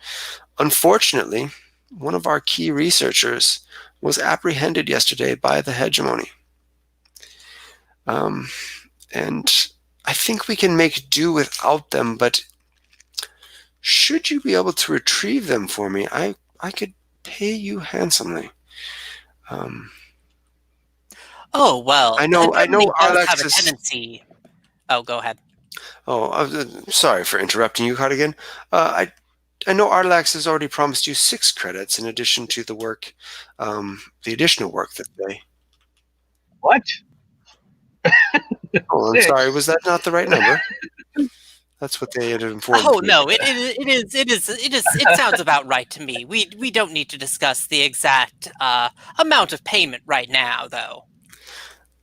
Unfortunately, one of our key researchers was apprehended yesterday by the hegemony. And I think we can make do without them, but should you be able to retrieve them for me, I could pay you handsomely. Oh, well, I know Germany does Arlax have a is... tendency. Oh, go ahead. Oh, sorry for interrupting you, Cardigan. I know Arlax has already promised you 6 credits in addition to the work, the additional work that they... What? Oh, I'm 6? sorry. Was that not the right number? That's what they had informed Oh me. no, it sounds about right to me. We don't need to discuss the exact amount of payment right now, though.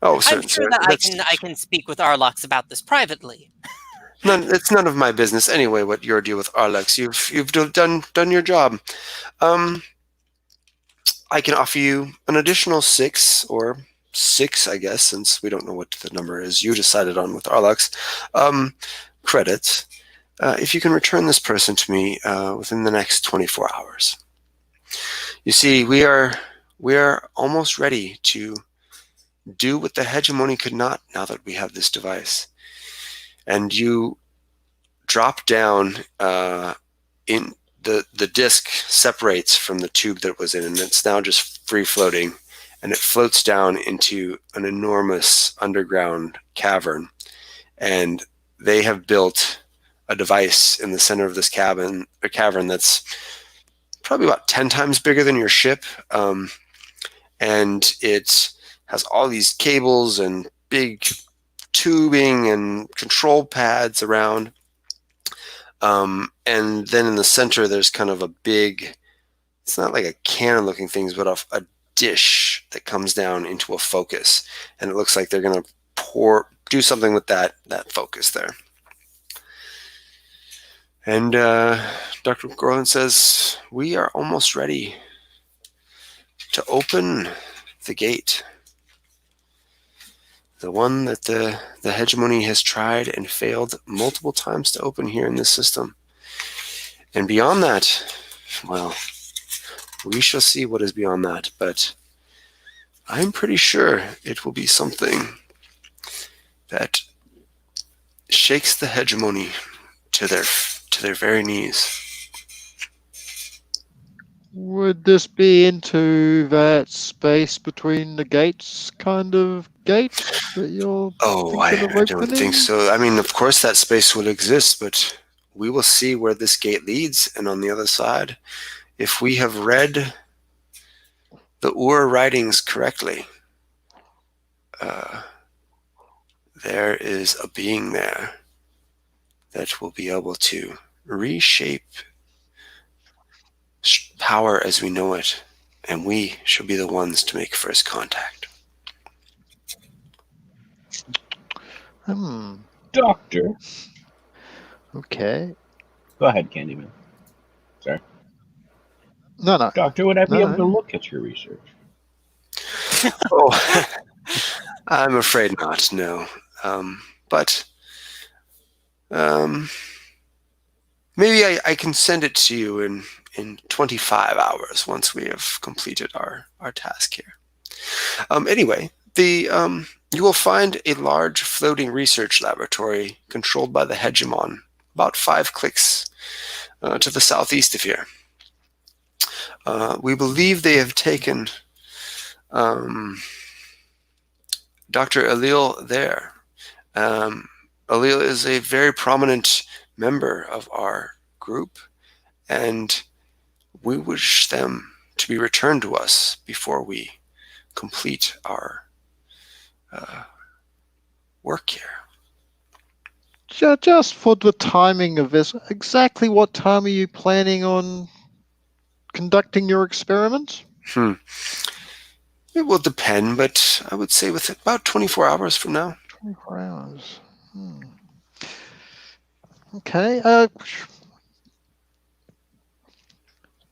Oh, I'm certainly. sure that I can speak with Arlox about this privately. It's none of my business anyway. What your deal with Arlax? You've done your job. I can offer you an additional 6 or 6, I guess, since we don't know what the number is you decided on with Arlax. Credits. If you can return this person to me within the next 24 hours. You see, we are almost ready to do what the hegemony could not now that we have this device. And you drop down in the disc separates from the tube that it was in, and it's now just free floating, and it floats down into an enormous underground cavern. And they have built a device in the center of this cavern that's probably about 10 times bigger than your ship. And it has all these cables and big tubing and control pads around. And then in the center, there's kind of a big, it's not like a cannon looking thing, but a dish that comes down into a focus. And it looks like they're going to do something with that focus there. And Dr. Gorlin says, we are almost ready to open the gate. The one that the hegemony has tried and failed multiple times to open here in this system. And beyond that, well, we shall see what is beyond that. But I'm pretty sure it will be something that shakes the hegemony to their very knees. Would this be into that space between the gates kind of gate that you're I thinking of don't opening? think so. I mean, of course that space will exist, but we will see where this gate leads. And on the other side, if we have read the Ur writings correctly, there is a being there that will be able to reshape power as we know it, and we shall be the ones to make first contact. Doctor. Okay. Go ahead, Candyman. Sorry. No. Doctor, would I be No. able to look at your research? Oh, I'm afraid not, no. But maybe I can send it to you in 25 hours once we have completed our task here. Anyway, you will find a large floating research laboratory controlled by the hegemon, about 5 clicks to the southeast of here. We believe they have taken Dr. Alil there. Alil is a very prominent member of our group, and we wish them to be returned to us before we complete our work here. Just for the timing of this, exactly what time are you planning on conducting your experiment? It will depend, but I would say with about 24 hours from now. 24 hours. Okay.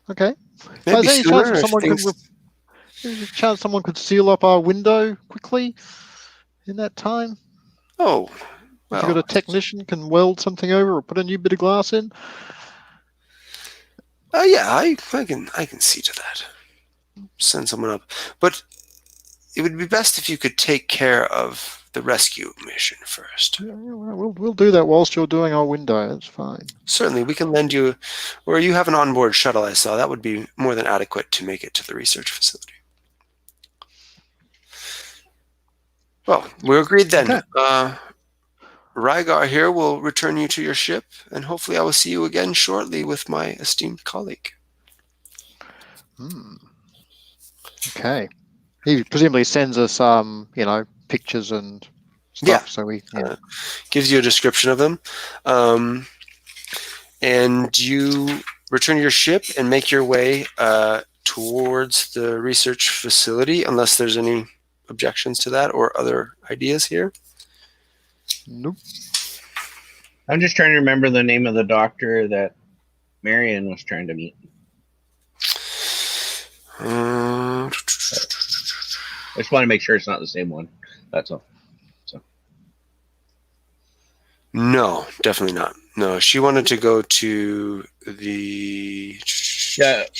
Okay. Maybe Is there any sooner if chance someone could seal up our window quickly in that time? Oh, If you got a technician can weld something over or put a new bit of glass in? Yeah, I can see to that. Send someone up. But it would be best if you could take care of the rescue mission first. Yeah, we'll do that whilst you're doing our window. That's fine. Certainly, we can lend you, or you have an onboard shuttle I saw. That would be more than adequate to make it to the research facility. Well, we're agreed then. Okay. Rygar here will return you to your ship, and hopefully I will see you again shortly with my esteemed colleague. Okay. He presumably sends us pictures and stuff. Yeah. So we Gives you a description of them. And you return to your ship and make your way towards the research facility, unless there's any objections to that or other ideas here. Nope. I'm just trying to remember the name of the doctor that Marion was trying to meet. I just want to make sure it's not the same one. That's all. No, definitely not. No, she wanted to go to the...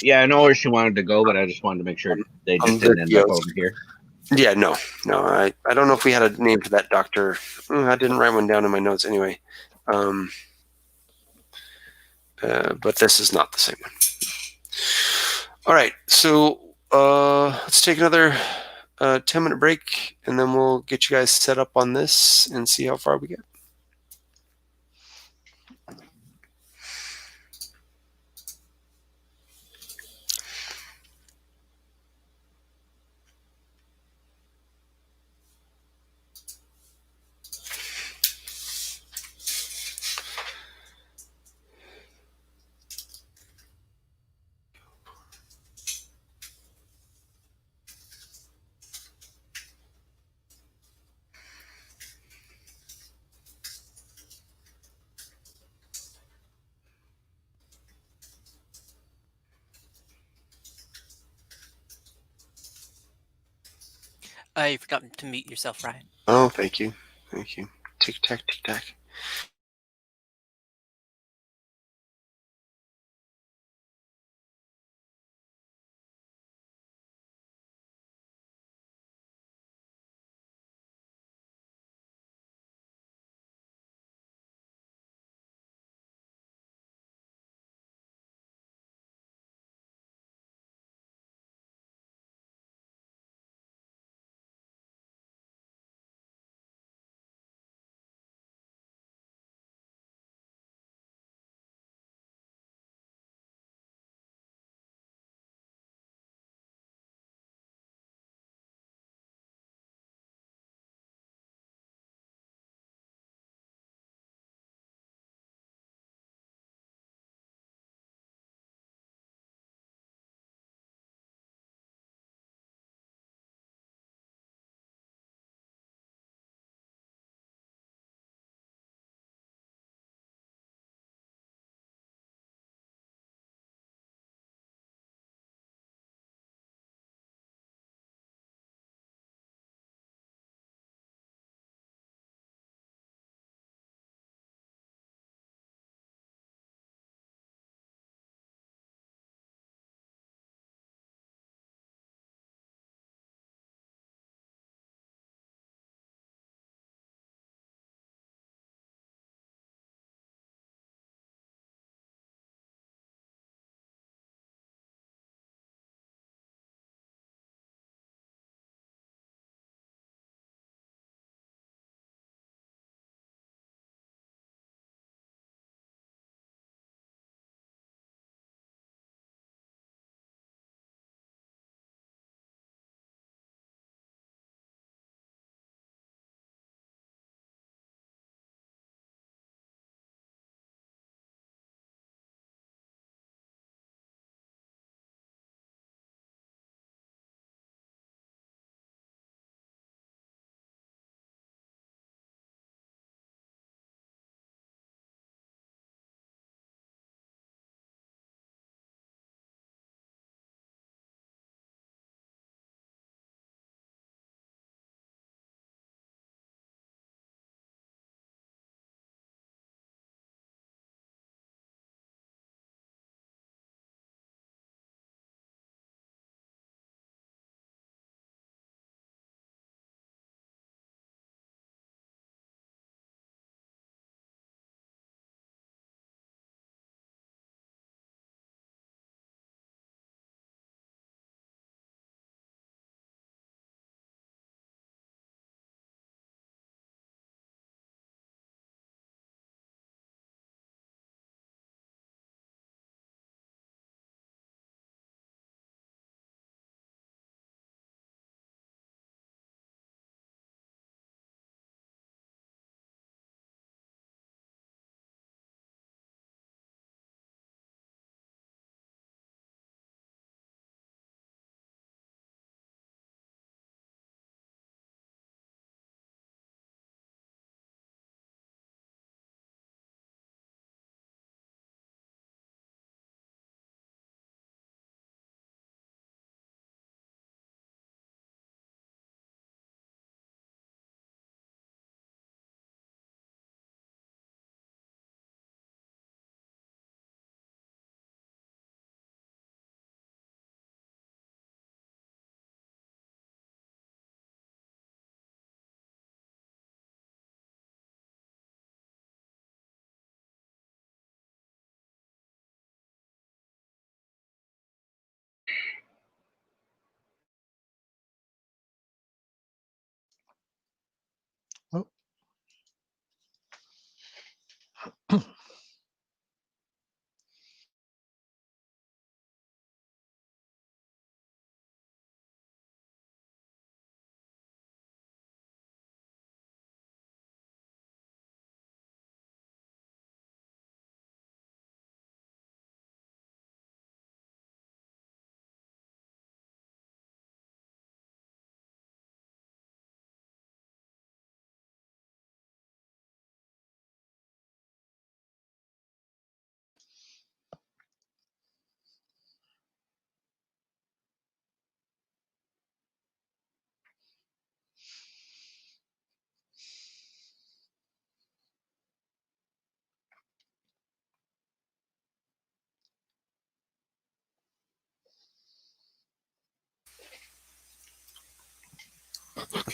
Yeah, I know where she wanted to go, but I just wanted to make sure they just didn't end up over here. Yeah, no. I don't know if we had a name for that doctor. I didn't write one down in my notes anyway. But this is not the same one. All right, so let's take another a 10-minute break, and then we'll get you guys set up on this and see how far we get. You've forgotten to mute yourself, Ryan. Oh, thank you. Thank you. Tick tack, tick tack.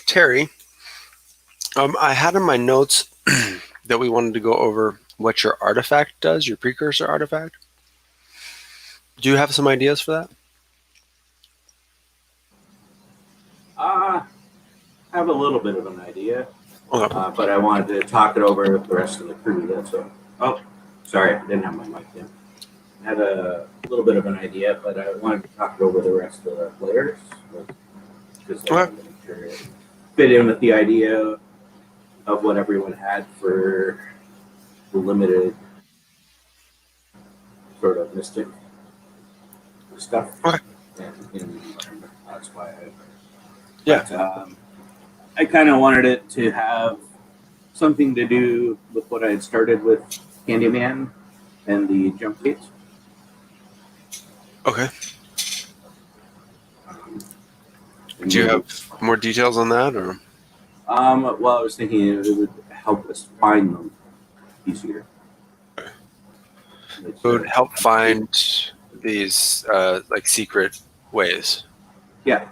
Terry, I had in my notes that we wanted to go over what your artifact does, your precursor artifact. Do you have some ideas for that? I have a little bit of an idea, Okay. but I wanted to talk it over with the rest of the crew. That's all. Oh, sorry, I didn't have my mic in. I had a little bit of an idea, but I wanted to talk it over with the rest of the players because I wanted to make sure it fit in with the idea of what everyone had for the limited sort of mystic stuff. Okay. And in the environment. That's why I. Yeah. But, I kind of wanted it to have something to do with what I had started with Candyman and the jump gates. Okay. And Do you have more details on that, or? well, I was thinking it would help us find them easier. It would help find these like secret ways. Yeah.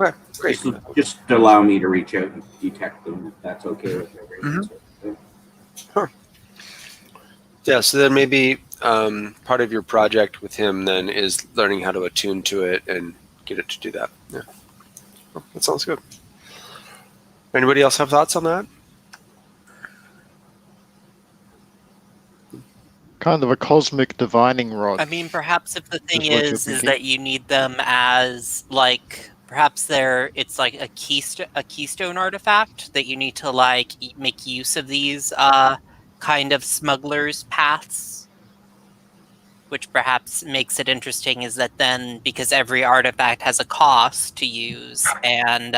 Okay, great. Just allow me to reach out and detect them if that's okay with everyone. Yeah, so then maybe part of your project with him then is learning how to attune to it and get it to do that. Yeah, well, that sounds good. Anybody else have thoughts on that? Kind of a cosmic divining rod. I mean, perhaps if the thing Is what you're is thinking? that you need them as like perhaps it's like a keystone artifact that you need to like make use of these kind of smugglers paths, which perhaps makes it interesting is that then because every artifact has a cost to use and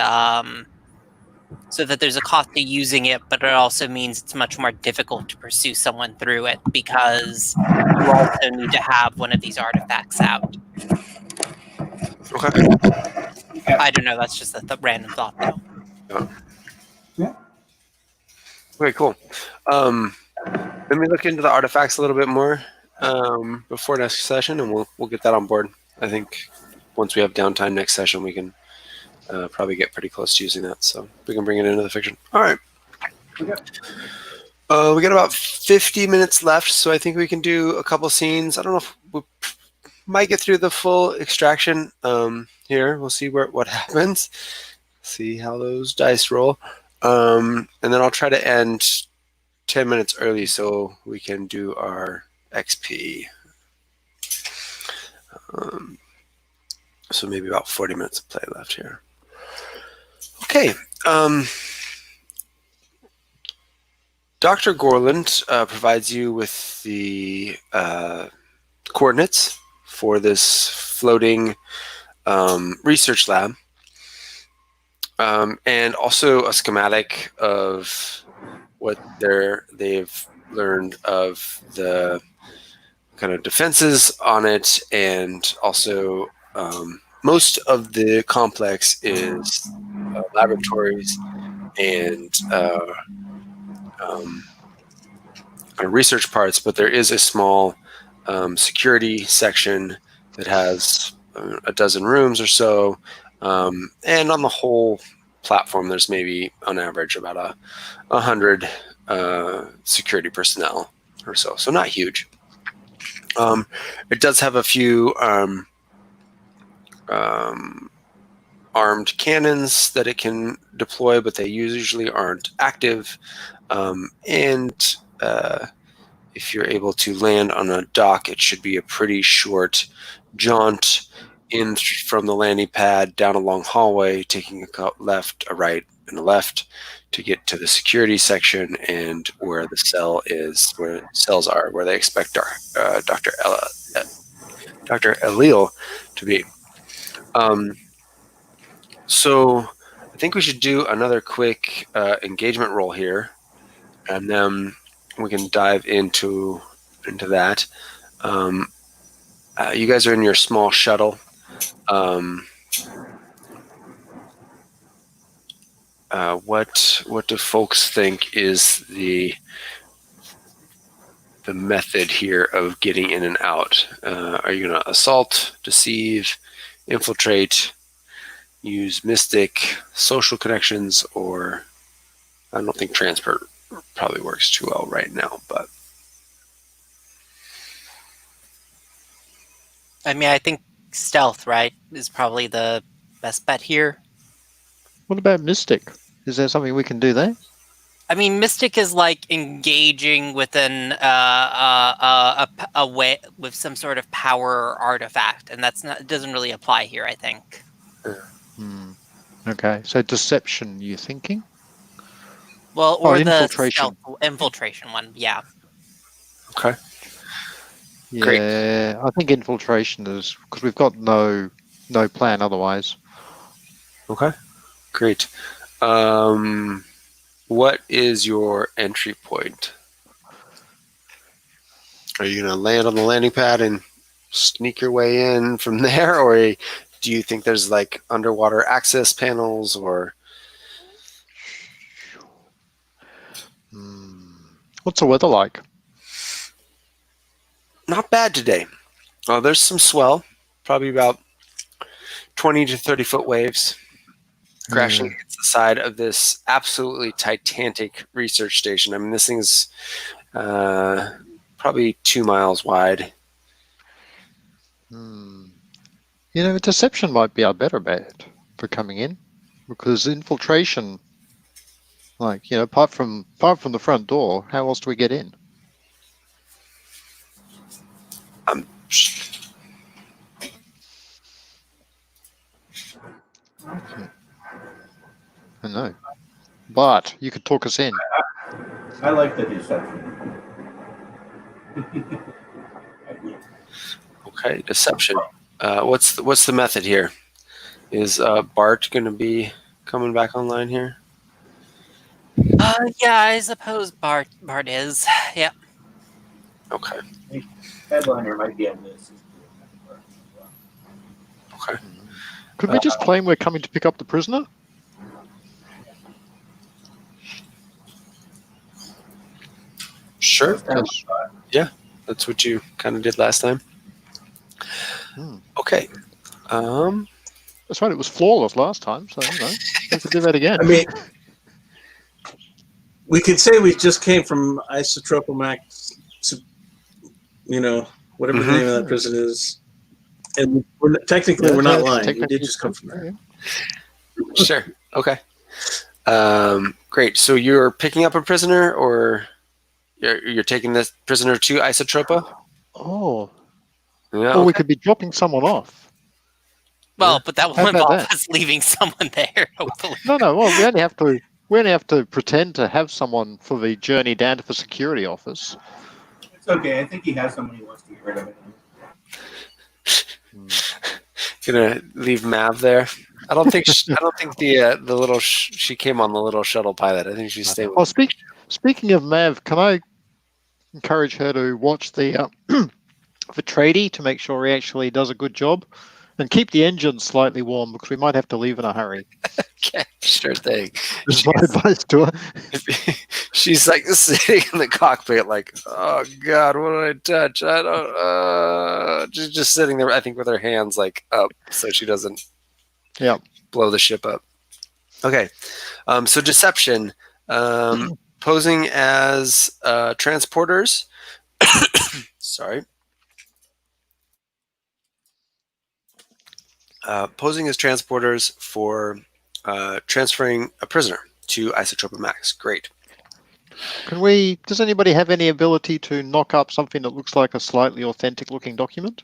so that there's a cost to using it, but it also means it's much more difficult to pursue someone through it because you also need to have one of these artifacts out. Okay. I don't know. That's just a random thought, though. Yeah. Okay, cool. Let me look into the artifacts a little bit more before next session, and we'll get that on board. I think once we have downtime next session, we can probably get pretty close to using that, so we can bring it into the fiction. All right. Okay. We got about 50 minutes left, so I think we can do a couple scenes. I don't know if we might get through the full extraction here. We'll see what happens. See how those dice roll. And then I'll try to end 10 minutes early so we can do our XP. So maybe about 40 minutes of play left here. Okay. Dr. Gorland provides you with the coordinates for this floating research lab, and also a schematic of what they've learned of the kind of defenses on it, and also most of the complex is laboratories and kind of research parts, but there is a small security section that has a dozen rooms or so, and on the whole platform there's maybe on average about 100 security personnel or so, so not huge. It does have a few armed cannons that it can deploy, but they usually aren't active, and if you're able to land on a dock, it should be a pretty short jaunt in from the landing pad down a long hallway, taking a left, a right, and a left to get to the security section and where the cell is, where cells are, where they expect Dr. Elil to be. So I think we should do another quick engagement roll here, and then we can dive into that. You guys are in your small shuttle. What do folks think is the the method here of getting in and out. Are you going to assault, deceive, infiltrate, use mystic, social connections, or I don't think transport probably works too well right now, but I mean, I think stealth, right, is probably the best bet here. What about Mystic? Is there something we can do there? I mean, mystic is like engaging with a way with some sort of power or artifact, and that's not doesn't really apply here, I think. Okay, so deception, you thinking? Well, or the infiltration. infiltration one, yeah. okay. Yeah, Great. I think infiltration is because we've got no plan otherwise. Okay, great. What is your entry point? Are you going to land on the landing pad and sneak your way in from there, or do you think there's like underwater access panels, or? What's the weather like? Not bad today. Oh, there's some swell, probably about 20 to 30 foot waves crashing against the side of this absolutely titanic research station. I mean, this thing's probably 2 miles wide. You know, deception might be our better bet for coming in, because infiltration, like, you know, apart from the front door, how else do we get in? I know, but you could talk us in. I like the deception. Okay, deception. What's the method here? Is Bart going to be coming back online here? Yeah, I suppose Bart is. Yeah. Okay. Headliner might be on this. Okay. Could we just claim we're coming to pick up the prisoner? Sure. Yes. Yeah, that's what you kind of did last time. Okay. That's right. It was flawless last time, so you know we could do that again. I mean, we could say we just came from Isotropomax, you know, whatever the name of that prison is, and technically we're not lying. We did just come from there. Sure. Okay. Great. So you're picking up a prisoner, or you're taking this prisoner to Isotropa? Oh. Yeah. Or we could be dropping someone off. Well, but that will How about involve that? us leaving someone there, hopefully. No. Well, we only have to pretend to have someone for the journey down to the security office. It's okay. I think he has someone he wants to get rid of it. Gonna leave Mav there. I don't think the little she came on the little shuttle pilot. I think she's staying. Oh, speaking of Mav, can I encourage her to watch the the tradie to make sure he actually does a good job, and keep the engine slightly warm because we might have to leave in a hurry. Okay, sure thing. That's my advice to her. She's like sitting in the cockpit, like, oh god, what did I touch? I don't. She's just sitting there, I think, with her hands like up, so she doesn't. Yeah. Blow the ship up. Okay, so deception, posing as transporters. Sorry. Posing as transporters for transferring a prisoner to Isotropa Max. Great. Does anybody have any ability to knock up something that looks like a slightly authentic looking document?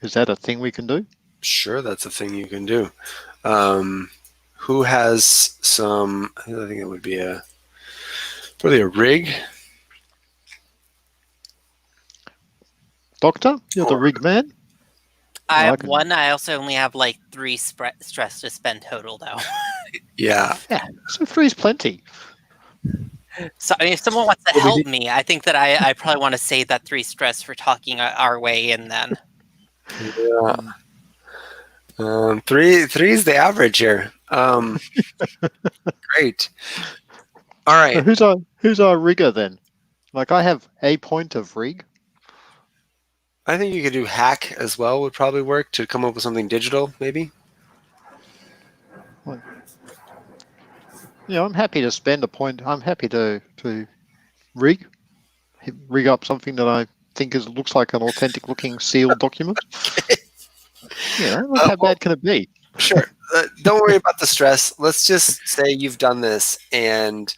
Is that a thing we can do? Sure, that's a thing you can do. Who has some? I think it would be probably a rig. Doctor, you're the rig man. I have one. I also only have like 3 stress to spend total, though. Yeah. Yeah, so 3's plenty. So I mean, if someone wants to help me, I think that I probably want to save that 3 stress for talking our way in then. Yeah. Three's the average here. Great. All So right. who's our rigger then? Like I have a point of rig. I think you could do hack as well. Would probably work to come up with something digital, maybe. I'm happy to spend a point. I'm happy to rig up something that I think looks like an authentic looking sealed document. Like how Well, bad can it be? sure. Don't worry about the stress. Let's just say you've done this, and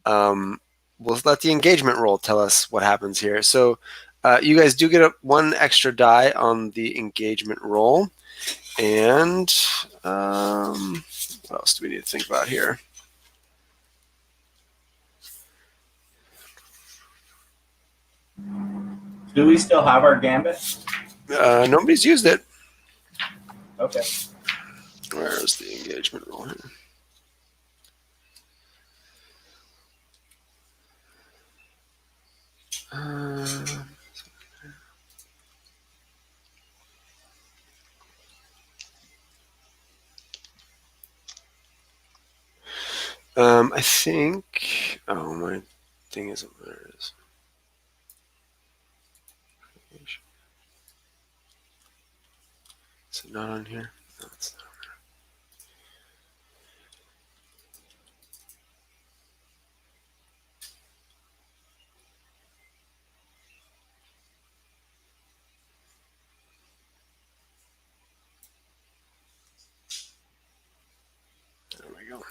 we'll let the engagement roll tell us what happens here. So, you guys do get one extra die on the engagement roll, and what else do we need to think about here? Do we still have our gambit? Nobody's used it. Okay. Where's the engagement roll here? I think. Oh, my thing isn't where it is. Is it not on here? No, it's not. There we go.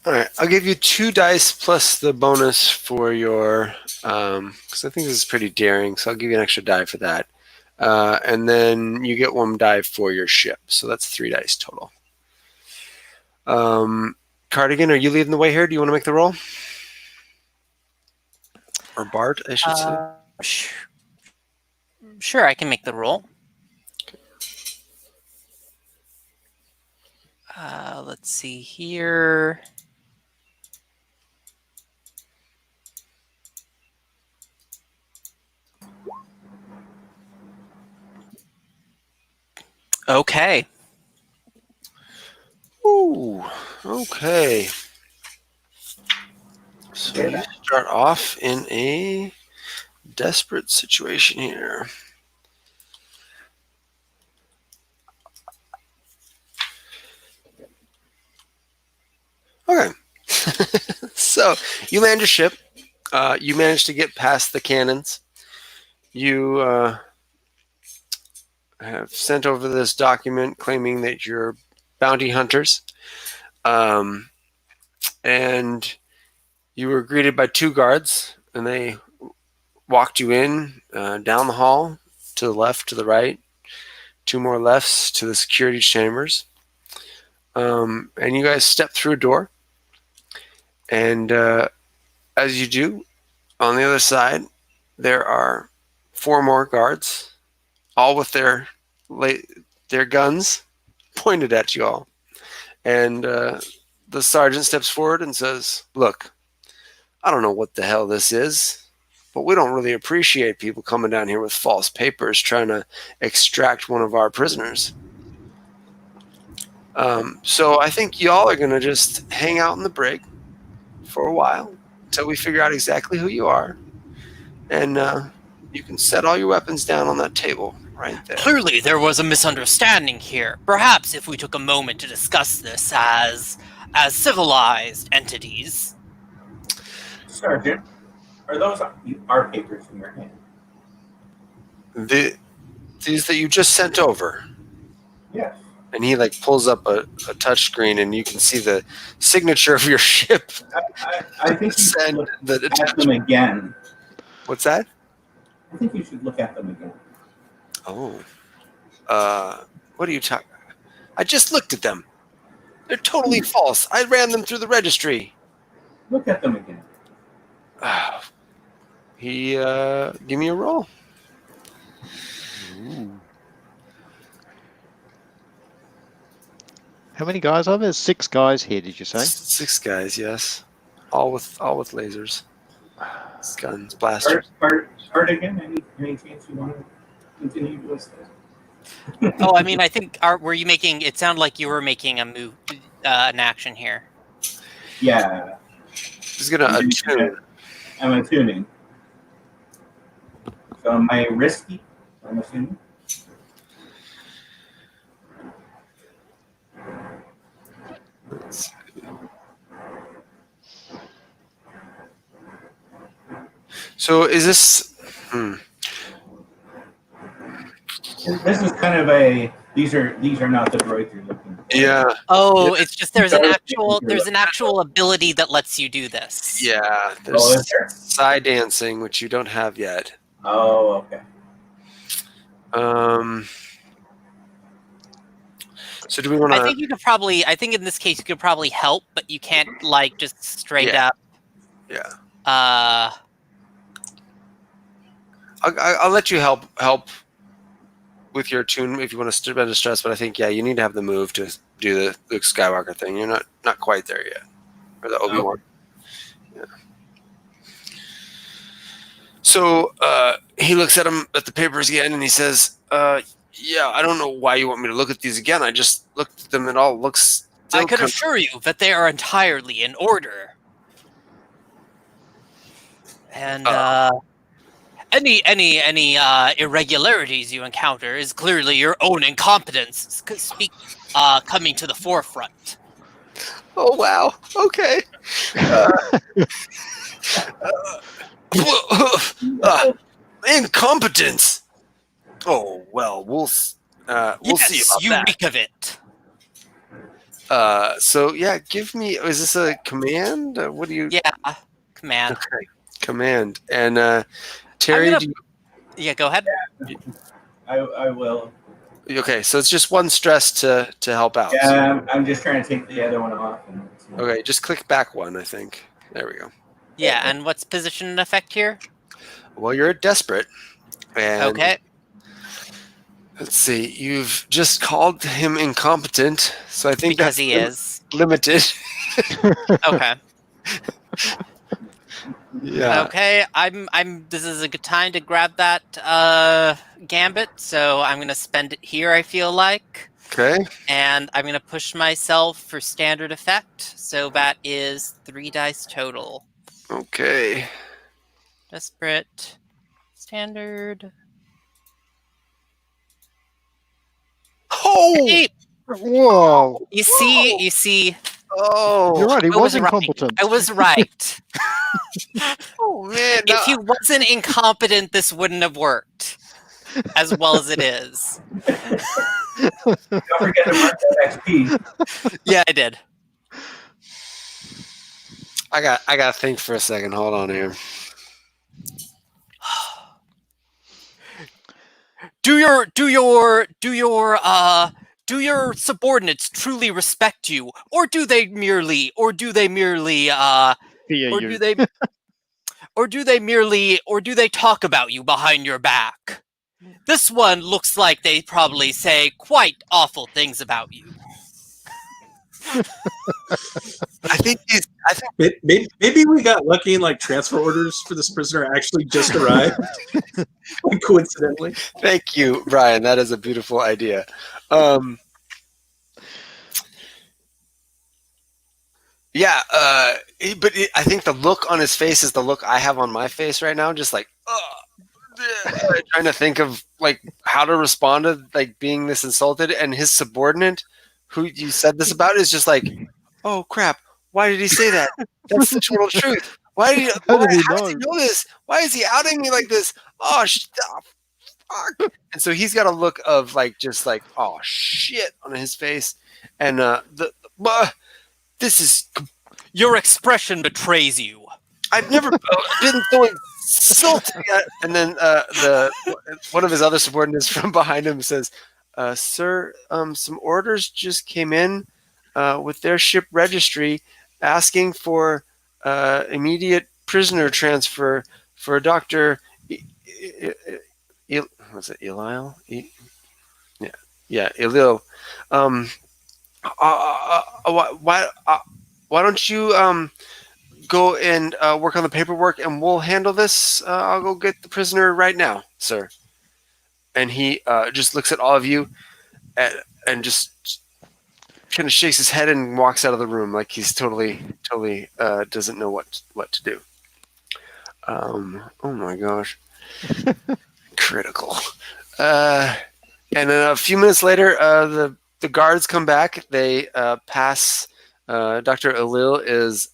All right, I'll give you 2 dice plus the bonus for your, because I think this is pretty daring, so I'll give you an extra die for that. And then you get 1 die for your ship, so that's 3 dice total. Cardigan, are you leading the way here? Do you want to make the roll? Or Bart, I should say. Sure, I can make the roll. Let's see here. Okay. Ooh, okay. So you start off in a desperate situation here. Okay. So you land your ship. You manage to get past the cannons. You have sent over this document claiming that you're bounty hunters. And you were greeted by 2 guards, and they walked you in down the hall to the left, to the right, 2 more lefts to the security chambers. And you guys step through a door. And as you do, on the other side, there are 4 more guards, all with their guns pointed at you all. And the sergeant steps forward and says, "Look, I don't know what the hell this is, but we don't really appreciate people coming down here with false papers trying to extract one of our prisoners. So I think y'all are going to just hang out in the brig for a while until we figure out exactly who you are. And you can set all your weapons down on that table right there." Clearly, there was a misunderstanding here. Perhaps if we took a moment to discuss this as civilized entities. Sergeant, are those our papers in your hand? These that you just sent over. Yes. And he pulls up a touch screen, and you can see the signature of your ship. I think you should look at them again. What's that? I think you should look at them again. Oh. What are you talking? I just looked at them. They're totally false. I ran them through the registry. Look at them again. Give me a roll. Ooh. How many guys are there? 6 guys here, did you say? 6 guys, yes. All with lasers. Guns, blasters. Start again. Any chance you want to continue with this? Oh, I mean, I think were you making? It sounded like you were making a move, an action here. Yeah, He's gonna attune. I'm attuning. So am I risky? I'm assuming. So is this? This is kind of a. These are not the droids you're looking for. Yeah. Oh, it's just there's an actual ability that lets you do this. Yeah. Oh, is There's there? side dancing, which you don't have yet. Oh, okay. So do we want to? I think you could probably. I think in this case you could probably help, but you can't like just straight up. Yeah. Uh, I'll let you help with your tune if you want to spend a stress, but I think you need to have the move to do the Luke Skywalker thing. You're not quite there yet, or the Obi-Wan. Yeah. So he looks at the papers again, and he says, "Yeah, I don't know why you want me to look at these again. I just looked at them, and all looks." I can assure you that they are entirely in order. And any irregularities you encounter is clearly your own incompetence coming to the forefront. Oh wow! Okay. Incompetence. Oh well, we'll see about you that. reek of it. So yeah, give me. Is this a command? What do you? Yeah, command. Okay, command. And Terry, yeah, go ahead. I will. Okay, so it's just one stress to help out. Yeah, I'm just trying to take the other one off. Okay, just click back one. I think. There we go. Yeah, and what's position and effect here? Well, you're desperate. And okay. Let's see. You've just called him incompetent, so I think because that's he is limited. Okay. Yeah. Okay. This is a good time to grab that gambit, so I'm gonna spend it here. I feel like. Okay. And I'm gonna push myself for standard effect, so that is 3 dice total. Okay. Desperate. Standard. Oh! Hey, Whoa! you see. Oh! You're right. He I was was right. incompetent. I was right. Oh man! If he wasn't incompetent, this wouldn't have worked as well as it is. Don't forget to mark that XP. Yeah, I did. I got to think for a second. Hold on here. Do your subordinates truly respect you, or do they merely Fear or you. do they talk about you behind your back? This one looks like they probably say quite awful things about you. I think Maybe we got lucky and like transfer orders for this prisoner actually just arrived, like, coincidentally. Thank you, Brian. That is a beautiful idea. Yeah, I think the look on his face is the look I have on my face right now, just like, trying to think of like how to respond to like being this insulted, and his subordinate, who you said this about, is just like, oh crap, why did he say that? That's the total truth. How does he know this? Why is he outing me like this? Oh, fuck. And so he's got a look of like just like, oh shit on his face, and this is your expression betrays you. I've never been so insulted yet. And then one of his other subordinates from behind him says, "Sir, some orders just came in with their ship registry asking for immediate prisoner transfer for Dr. Was it Elil? Yeah, Elil. Why don't you go and work on the paperwork, and we'll handle this. I'll go get the prisoner right now, sir." and he just looks at all of you and just kind of shakes his head and walks out of the room like he's totally doesn't know what to do. Oh my gosh. Critical. And then a few minutes later, the guards come back. They pass. Dr. Alil is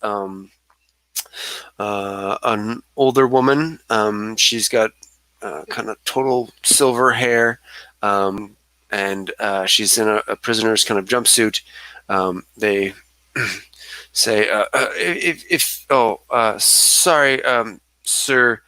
an older woman. She's got kind of total silver hair, and she's in a prisoner's kind of jumpsuit. They say, sorry, sir,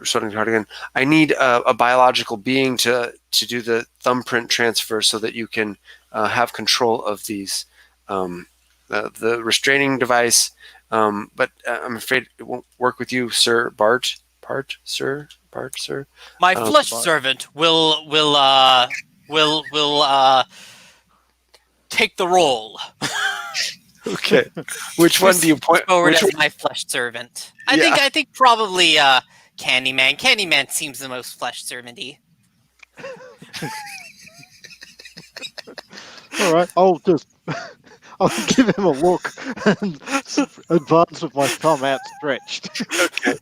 starting to hard again. I need a biological being to do the thumbprint transfer so that you can have control of these, the restraining device. But I'm afraid it won't work with you, sir. Bart, sir. My Oh, flesh Bart. servant will take the role. Okay. Which one do you point? Forward Which as one? my flesh servant. Yeah. I think probably Candyman. Candyman seems the most flesh servanty. All right, I'll give him a look and advance with my thumb outstretched. Okay.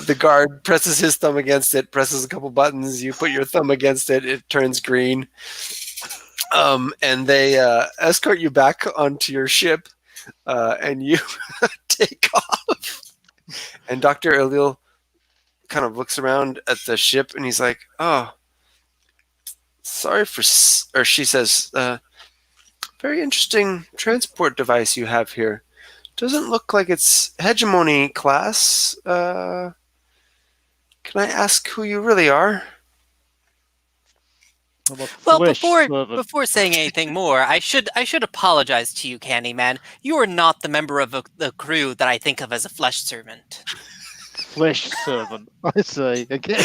The guard presses his thumb against it, presses a couple buttons. You put your thumb against it, it turns green. And they escort you back onto your ship, and you take off. And Dr. Alil kind of looks around at the ship, and he's like, "Oh, sorry for," or she says, "Very interesting transport device you have here. Doesn't look like it's hegemony class. Can I ask who you really are?" Well, before saying anything more, I should apologize to you, Candyman. You are not the member of the crew that I think of as a flesh servant. Flesh servant, I say again.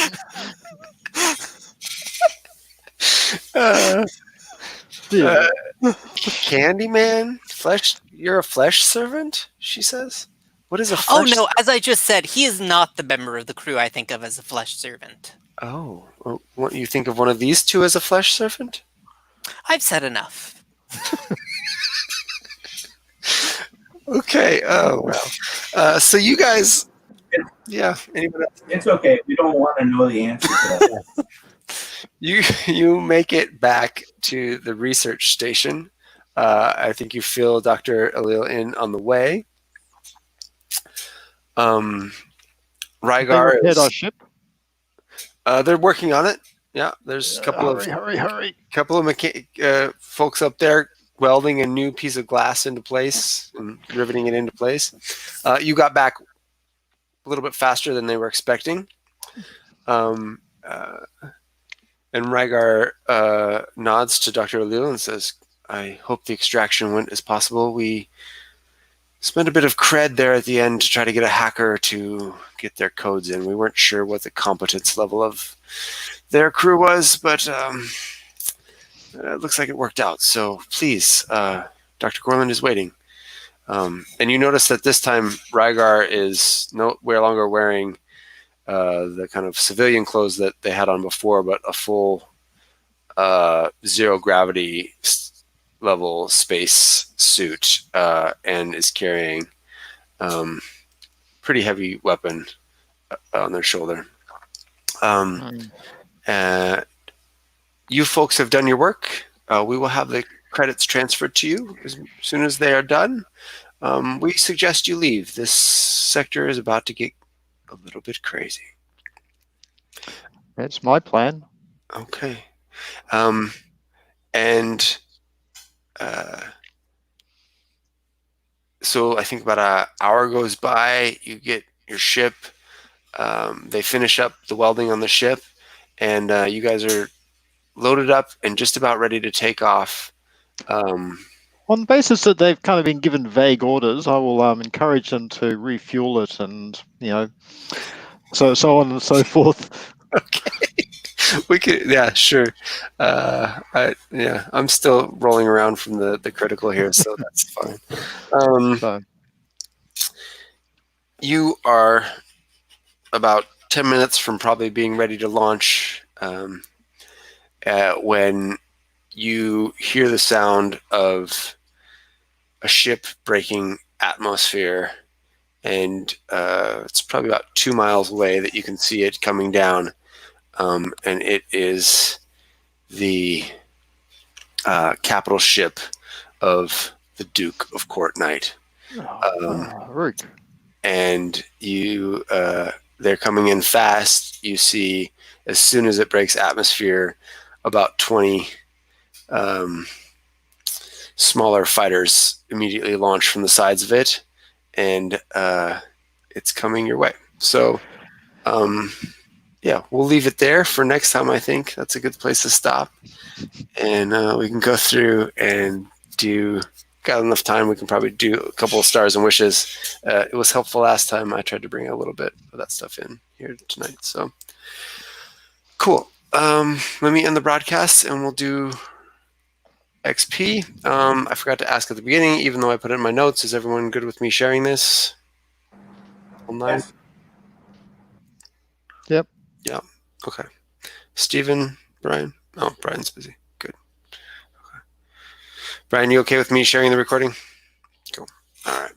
Candyman? Flesh? You're a flesh servant? She says. What is a flesh? Oh no, as I just said, he is not the member of the crew I think of as a flesh servant. Oh, well, what, you think of one of these two as a flesh servant? I've said enough. Okay. Oh well. So you guys, yeah. Anybody else? It's okay. We don't want to know the answer to that. You make it back to the research station. I think you fill Dr. Alil in on the way. Rygar Repaired our is. ship. They're working on it. Yeah, there's a couple Hurry. couple of folks up there welding a new piece of glass into place and riveting it into place. You got back a little bit faster than they were expecting. And Rygar nods to Dr. Alil and says, I hope the extraction went as possible. We spent a bit of cred there at the end to try to get a hacker to get their codes in. We weren't sure what the competence level of their crew was, but it looks like it worked out. So please, Dr. Gorland is waiting. And you notice that this time Rygar is no longer wearing the kind of civilian clothes that they had on before, but a full zero gravity level space suit, and is carrying pretty heavy weapon on their shoulder. You folks have done your work. We will have the credits transferred to you as soon as they are done. We suggest you leave. This sector is about to get a little bit crazy. That's my plan. Okay. So I think about an hour goes by. You get your ship. They finish up the welding on the ship, and you guys are loaded up and just about ready to take off. On the basis that they've kind of been given vague orders, I will encourage them to refuel it, and so on and so forth. Okay. We could, yeah, sure. I'm still rolling around from the critical here, so that's fine. You are about 10 minutes from probably being ready to launch when you hear the sound of a ship breaking atmosphere, and it's probably about 2 miles away that you can see it coming down, and it is the capital ship of the Duke of Courtnight. Rook. And they're coming in fast. You see, as soon as it breaks atmosphere, about 20 smaller fighters immediately launch from the sides of it, and it's coming your way. So yeah, we'll leave it there for next time. I think that's a good place to stop, and we can go through and got enough time, we can probably do a couple of stars and wishes. It was helpful last time. I tried to bring a little bit of that stuff in here tonight. So cool. Let me end the broadcast and we'll do XP. I forgot to ask at the beginning, even though I put it in my notes. Is everyone good with me sharing this online? Yes. Yep. Yeah. Okay. Steven, Brian? Oh, Brian's busy. Good. Okay. Brian, you okay with me sharing the recording? Cool. All right.